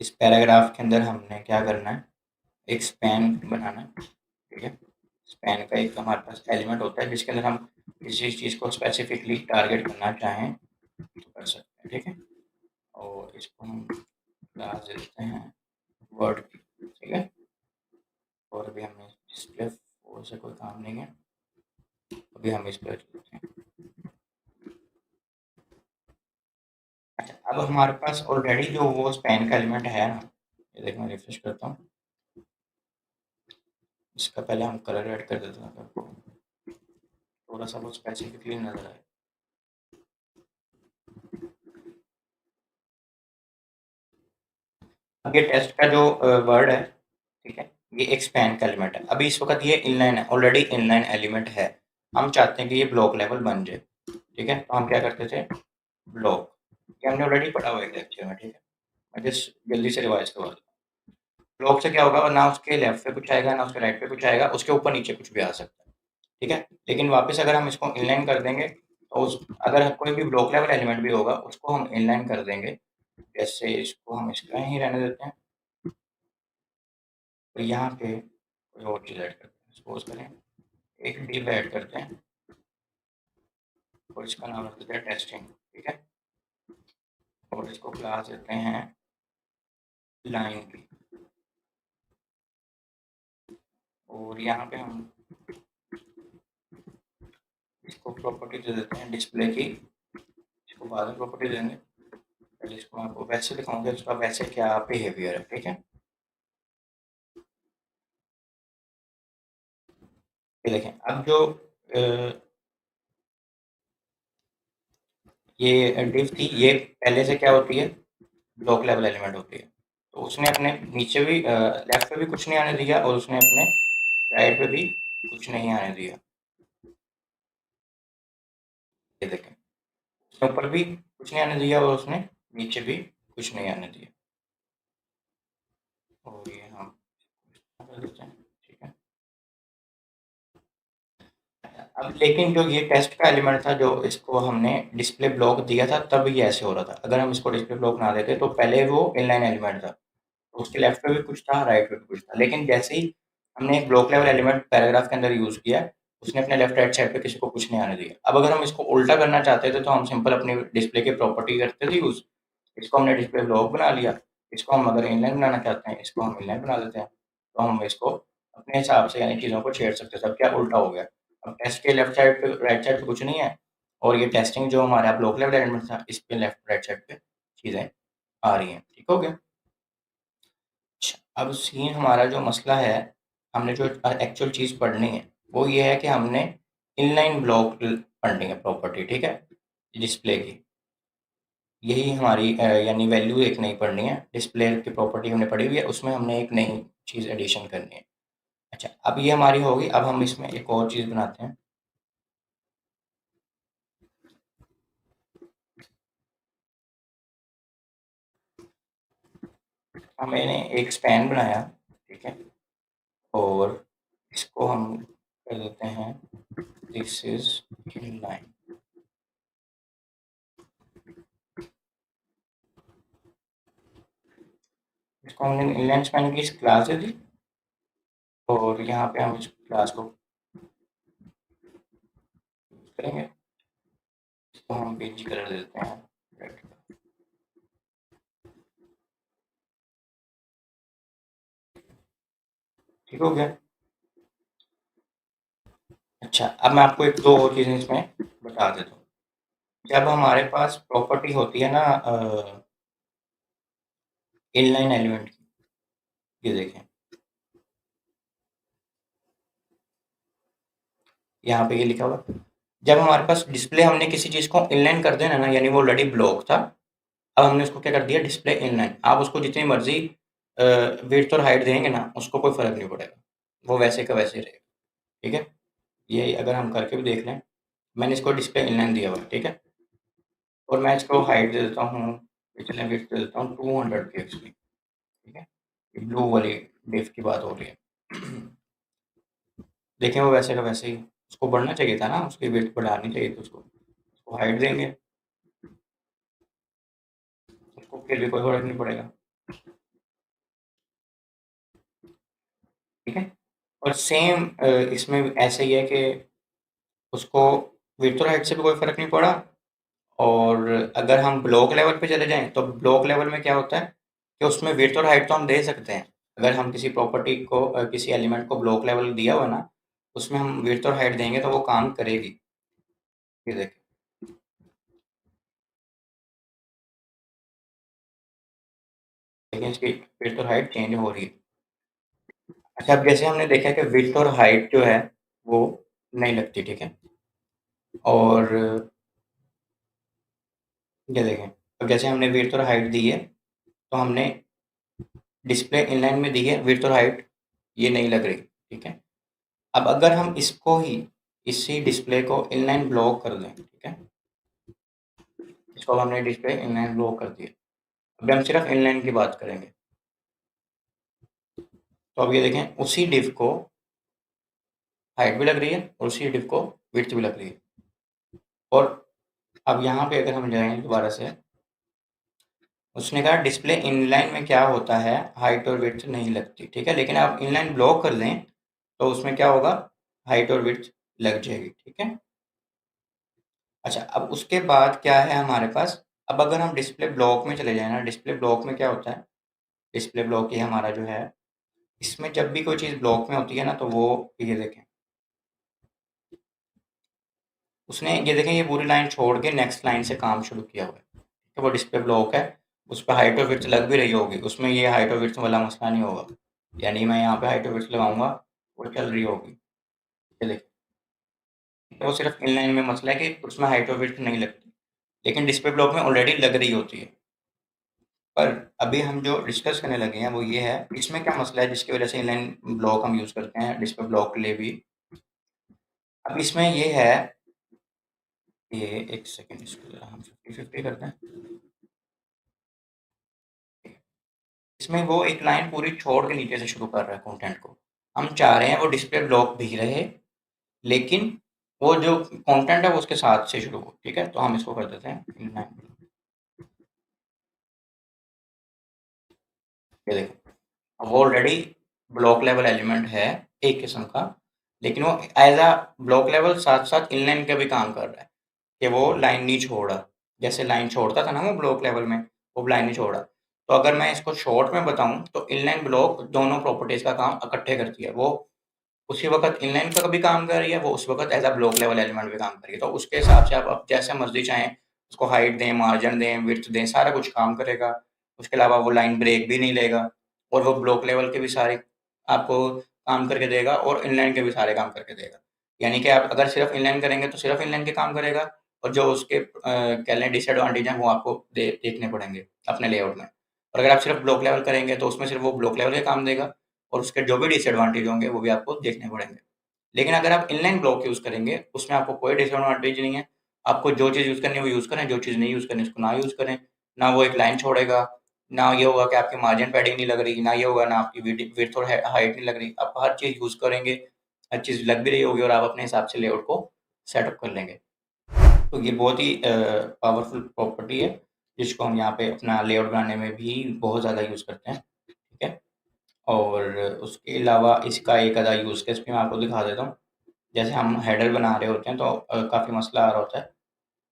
इस पैराग्राफ के अंदर हमने क्या करना है, एक स्पैन बनाना है। ठीक है। स्पैन का एक हमारे पास एलिमेंट होता है जिसके अंदर हम किसी चीज़ को स्पेसिफिकली टारगेट करना चाहें तो कर सकते हैं। ठीक है। और इसको हम क्लास दे देते हैं वर्ड की। ठीक है। और अभी हमें डिस्प्ले 4 से कोई काम नहीं है, अभी हम इस पर चलते हैं। अच्छा, अब हमारे पास ऑलरेडी जो वो स्पैन का एलिमेंट है ना, ये देखो मैं रिफ्रेश करता हूँ, इसका पहले हम कलर ऐड कर देते हैं आपको, थोड़ा सा वो स्पेसिफिकली नजर आए। अब ये टेस्ट का जो वर्ड है, ठीक है, ये एक स्पैन का एलिमेंट है। अभी इस वक्त ये इनलाइन है, ऑलरेडी इनलाइन एलिमेंट है। हम चाहते हैं कि ये ब्लॉक लेवल बन जाए। ठीक है। तो हम क्या करते थे, ब्लॉक, ये हमने ऑलरेडी पढ़ा हुआ है लेक्चर में। ठीक है। मैं जस्ट जल्दी से रिवाइज करवा दूँ। ब्लॉक से क्या होगा, ना उसके लेफ्ट पे कुछ आएगा, ना उसके राइट पे कुछ आएगा, उसके ऊपर नीचे कुछ भी आ सकता है। ठीक है। लेकिन वापस अगर हम इसको इनलाइन कर देंगे, तो उस अगर कोई भी ब्लॉक लेवल एलिमेंट भी होगा, उसको हम इनलाइन कर देंगे। जैसे इसको हम इसका ही रहने देते हैं, तो यहाँ पे कोई और चीज़ ऐड करते हैं, सपोज करें एक डिव ऐड करते हैं और इसका नाम रख देते हैं टेस्टिंग। ठीक है। और इसको क्लास देते हैं लाइन की। और यहाँ पे हम इसको प्रॉपर्टी दे देते हैं डिस्प्ले की, इसको बाद में प्रॉपर्टी देंगे, पहले इसको मैं आपको वैसे दिखाऊंगा इसका वैसे क्या बिहेवियर है। ठीक है। ये देखें, अब जो ये डिव थी, ये पहले से क्या होती है, ब्लॉक लेवल एलिमेंट होती है। तो उसने अपने नीचे भी लेफ्ट पे भी कुछ नहीं आने दिया और उसने अपने राइट पे भी कुछ नहीं आने दिया। ये देखें, उसने ऊपर भी कुछ नहीं आने दिया और उसने नीचे भी कुछ नहीं आने दिया। और ये हम कर देते हैं। ठीक है। अब लेकिन जो ये टेस्ट का एलिमेंट था, जो इसको हमने डिस्प्ले ब्लॉक दिया था, तब ये ऐसे हो रहा था। अगर हम इसको डिस्प्ले ब्लॉक ना देते तो पहले वो इनलाइन एलिमेंट था, तो उसके लेफ्ट पे भी कुछ था, राइट पे भी कुछ था। लेकिन जैसे ही हमने एक ब्लॉक लेवल एलिमेंट पैराग्राफ के अंदर यूज किया, उसने अपने लेफ्ट राइट साइड पे किसी को कुछ नहीं आने दिया। अब अगर हम इसको उल्टा करना चाहते थे, तो हम सिंपल अपनी डिस्प्ले की प्रॉपर्टी करते थे यूज, इसको हमने डिस्प्ले ब्लॉक बना लिया, इसको हम अगर इनलाइन बनाना चाहते हैं, इसको हम इनलाइन बना देते हैं। तो हम इसको अपने हिसाब से यानी चीज़ों को छेड़ सकते थे। अब क्या उल्टा हो गया, अब टेस्ट के लेफ्ट साइड पे राइट साइड पे कुछ नहीं है, और ये टेस्टिंग जो हमारा ब्लॉक लेवल एलिमेंट था, इस पे लेफ्ट राइट साइड पे चीज़ें आ रही हैं। ठीक हो गया। अच्छा, अब सीन हमारा जो मसला है, हमने जो एक्चुअल चीज़ पढ़नी है, वो ये है कि हमने इनलाइन ब्लॉक पढ़नी है प्रॉपर्टी। ठीक है, डिस्प्ले की। यही हमारी यानी वैल्यू एक नई पढ़नी है, डिस्प्ले की प्रॉपर्टी हमने पढ़ी हुई है, उसमें हमने एक नई चीज़ एडिशन करनी है। अच्छा, अब ये हमारी होगी, अब हम इसमें एक और चीज़ बनाते हैं। मैंने एक स्पैन बनाया, ठीक है, और इसको हम कर देते हैं दिस इज इन लाइन। इसको हमने इनलाइन स्पैन की क्लास दे दी, और यहाँ पे हम इस क्लास को यूज करेंगे। इसको हम बेजी कलर दे देते हैं रेड। ठीक हो गया। अच्छा, अब मैं आपको एक दो और चीज़ें इसमें बता देता हूँ। जब हमारे पास प्रॉपर्टी होती है ना इनलाइन एलिमेंट की, ये देखें, यहाँ पे ये लिखा हुआ है। जब हमारे पास डिस्प्ले, हमने किसी चीज़ को इनलाइन कर देना ना, यानी वो ऑलरेडी ब्लॉक था, अब हमने उसको क्या कर दिया, डिस्प्ले इनलाइन। आप उसको जितनी मर्जी विड्थ और हाइट देंगे ना, उसको कोई फर्क नहीं पड़ेगा, वो वैसे का वैसे ही रहेगा। ठीक है, ये अगर हम करके भी देख लें, मैंने इसको डिस्प्ले इनलाइन दिया हुआ है, ठीक है, और मैं इसको हाइट दे देता हूँ, पिछले विड्थ दे देता हूँ 200 पिक्स की, ठीक है, ये ब्लू वाली डिफ की बात हो रही है। देखें, वो वैसे का वैसे ही, उसको बढ़ना चाहिए था ना, उसकी विड्थ बढ़ानी चाहिए थी, उसको हाइट देंगे, उसको फिर भी कोई फर्क नहीं पड़ेगा। ठीक है, और सेम इसमें ऐसे ही है कि उसको विड्थ और हाइट से भी कोई फर्क नहीं पड़ा। और अगर हम ब्लॉक लेवल पे चले जाएं, तो ब्लॉक लेवल में क्या होता है कि उसमें विड्थ और हाइट तो हम दे सकते हैं। अगर हम किसी प्रॉपर्टी को किसी एलिमेंट को ब्लॉक लेवल दिया हुआ ना, उसमें हम विड्थ और हाइट देंगे तो वो काम करेगी। ये देखें, लेकिन इसकी विड्थ और हाइट चेंज हो रही है। अच्छा, अब जैसे हमने देखा कि विड्थ और हाइट जो है वो नहीं लगती, ठीक है, और ये देखें, अब जैसे हमने विड्थ और हाइट दी है, तो हमने डिस्प्ले इनलाइन में दी है विड्थ और हाइट, ये नहीं लग रही, ठीक है। अब अगर हम इसको ही, इसी डिस्प्ले को इनलाइन ब्लॉक कर दें, ठीक है, इसको हमने डिस्प्ले इनलाइन ब्लॉक कर दिया, अब हम सिर्फ इनलाइन की बात करेंगे। तो अब ये देखें, उसी डिव को हाइट भी लग रही है और उसी डिव को विड्थ भी लग रही है। और अब यहाँ पे अगर हम जाएं दोबारा से, उसने कहा डिस्प्ले इनलाइन में क्या होता है, हाइट और विड्थ नहीं लगती, ठीक है, लेकिन आप इनलाइन ब्लॉक कर दें तो उसमें क्या होगा, हाइट और विड्थ लग जाएगी, ठीक है। अच्छा, अब उसके बाद क्या है हमारे पास, अब अगर हम डिस्प्ले ब्लॉक में चले जाए ना, डिस्प्ले ब्लॉक में क्या होता है, डिस्प्ले ब्लॉक ये हमारा जो है, इसमें जब भी कोई चीज़ ब्लॉक में होती है ना, तो वो ये देखें, उसने ये देखें, ये पूरी लाइन छोड़ के नेक्स्ट लाइन से काम शुरू किया हुआ है, तो वो डिस्प्ले ब्लॉक है, उस पर हाइट और विड्थ लग भी रही होगी, उसमें ये हाइट और विड्थ वाला मसला नहीं होगा, यानी मैं यहाँ पे हाइट और विड्थ लगाऊंगा, वो चल रही होगी, ये देखिए, तो वो सिर्फ इनलाइन में मसला है कि उसमें हाइट और विड्थ नहीं लगती, लेकिन डिस्प्ले ब्लॉक में ऑलरेडी लग रही होती है। पर अभी हम जो डिस्कस करने लगे हैं वो ये है, इसमें क्या मसला है जिसकी वजह से इनलाइन ब्लॉक हम यूज़ करते हैं डिस्प्ले ब्लॉक के लिए भी। अब इसमें ये है, ये एक सेकेंड, इसको जरा हम 50-50 करते हैं। इसमें वो एक लाइन पूरी छोड़ के नीचे से शुरू कर रहा है कंटेंट को, हम चाह रहे हैं वो डिस्प्ले ब्लॉक भी रहे, लेकिन वो जो कंटेंट है वो उसके साथ से शुरू हो, ठीक है, तो हम इसको कर देते हैं inline। ये देखो, अब वो ऑलरेडी ब्लॉक लेवल एलिमेंट है एक किस्म का, लेकिन वो एज अ ब्लॉक लेवल साथ साथ इनलाइन का भी काम कर रहा है, कि वो लाइन नहीं छोड़ा, जैसे लाइन छोड़ता था ना वो ब्लॉक लेवल में, वो लाइन नहीं छोड़ा। तो अगर मैं इसको शॉर्ट में बताऊं, तो इनलाइन ब्लॉक दोनों प्रॉपर्टीज का काम इकट्ठे करती है, वो उसी वक्त इनलाइन का भी काम कर रही है, वो उस वक्त as a block level element भी काम कर रही है, तो उसके हिसाब से आप जैसे मर्जी चाहें उसको हाइट दें, मार्जिन दें, विड्थ दें, सारा कुछ काम करेगा। उसके अलावा वो लाइन ब्रेक भी नहीं लेगा, और वो ब्लॉक लेवल के भी सारे आपको काम करके देगा और इनलाइन के भी सारे काम करके देगा। यानी कि आप अगर सिर्फ इनलाइन करेंगे तो सिर्फ इनलाइन के काम करेगा, और जो उसके कह लें डिसएडवांटेज हैं वो आपको देखने पड़ेंगे अपने लेआउट में। और अगर आप सिर्फ ब्लॉक लेवल करेंगे तो उसमें सिर्फ वो ब्लॉक लेवल के काम देगा और उसके जो भी डिसएडवांटेज होंगे वो भी आपको देखने पड़ेंगे। लेकिन अगर आप इनलाइन ब्लॉक यूज़ करेंगे उसमें आपको कोई डिसएडवांटेज नहीं है। आपको जो चीज़ यूज़ करनी है वो यूज़ करें, जो चीज़ नहीं यूज़ करनी उसको ना यूज़ करें। ना वो एक लाइन छोड़ेगा, ना ये होगा कि आपकी मार्जिन पैडिंग नहीं लग रही, ना ये होगा ना आपकी विड्थ और हाइट नहीं लग रही। आप हर चीज़ यूज़ करेंगे, हर चीज़ लग भी रही होगी और आप अपने हिसाब से लेआउट को सेटअप कर लेंगे। तो ये बहुत ही पावरफुल प्रॉपर्टी है जिसको हम यहाँ पे अपना लेआउट बनाने में भी बहुत ज़्यादा यूज़ करते हैं, ठीक है? और उसके अलावा इसका एक आधा यूज़ केस भी मैं आपको दिखा देता हूँ। जैसे हम हेडर बना रहे होते हैं तो काफ़ी मसला आ रहा होता है,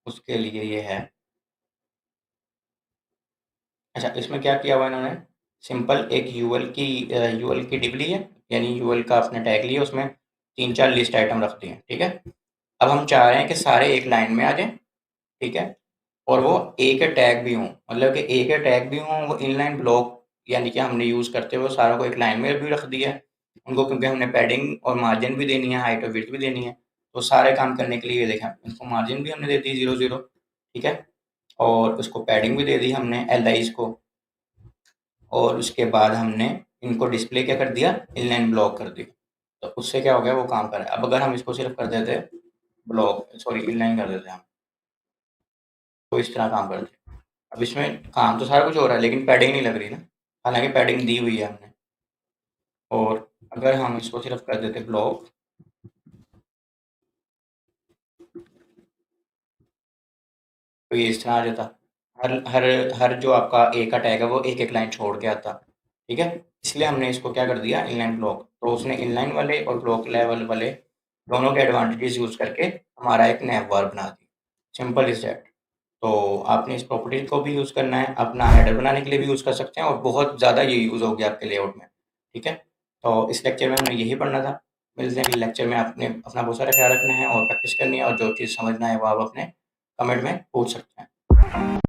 उसके लिए ये है। अच्छा, इसमें क्या किया हुआ इन्होंने, सिंपल एक यूएल की डिव ली है, यानी यूएल का आपने टैग लिया, उसमें 3-4 लिस्ट आइटम रख दिए, ठीक है? अब हम चाह रहे हैं कि सारे एक लाइन में आ जाएँ, ठीक है? और वो एक टैग भी हों, मतलब कि एक टैग भी हों, वो इनलाइन ब्लॉक यानी कि हमने यूज़ करते हुए सारों को एक लाइन में भी रख दिया है। उनको क्योंकि हमने पैडिंग और मार्जिन भी देनी है, हाइट और विड्थ भी देनी है, तो सारे काम करने के लिए ये देखें, इसको मार्जिन भी हमने दे दी 0-0, ठीक है? और उसको पैडिंग भी दे दी हमने एलाइज़ को, और उसके बाद हमने इनको डिस्प्ले क्या कर दिया, इनलाइन ब्लॉक कर दिया। तो उससे क्या हो गया, वो काम कर रहा है। अब अगर हम इसको सिर्फ कर देते ब्लॉक, सॉरी इनलाइन कर देते हम, तो इस तरह काम करते। अब इसमें काम तो सारा कुछ हो रहा है लेकिन पैडिंग नहीं लग रही ना, हालांकि पैडिंग दी हुई है हमने। और अगर हम इसको सिर्फ कर देते ब्लॉक, तो ये इस तरह आ जाता। हर हर हर जो आपका ए का टैग है वो एक एक लाइन छोड़ के आता, ठीक है? इसलिए हमने इसको क्या कर दिया, इनलाइन ब्लॉक। तो उसने इनलाइन वाले और ब्लॉक लेवल वाले दोनों के एडवांटेजेस यूज़ करके हमारा एक नैव बार बना दी। Simple is that. तो आपने इस प्रॉपर्टी को भी यूज़ करना है, अपना हेडर बनाने के लिए भी यूज़ कर सकते हैं और बहुत ज़्यादा ये यूज़ होगी आपके लेआउट में, ठीक है? तो इस लेक्चर में हमने यही पढ़ना था। मिलते हैं अगले लेक्चर में। आपने अपना बहुत सारा ख्याल रखना है और प्रैक्टिस करनी है, और जो चीज़ समझना है वो आप अपने कमेंट में पूछ सकते हैं।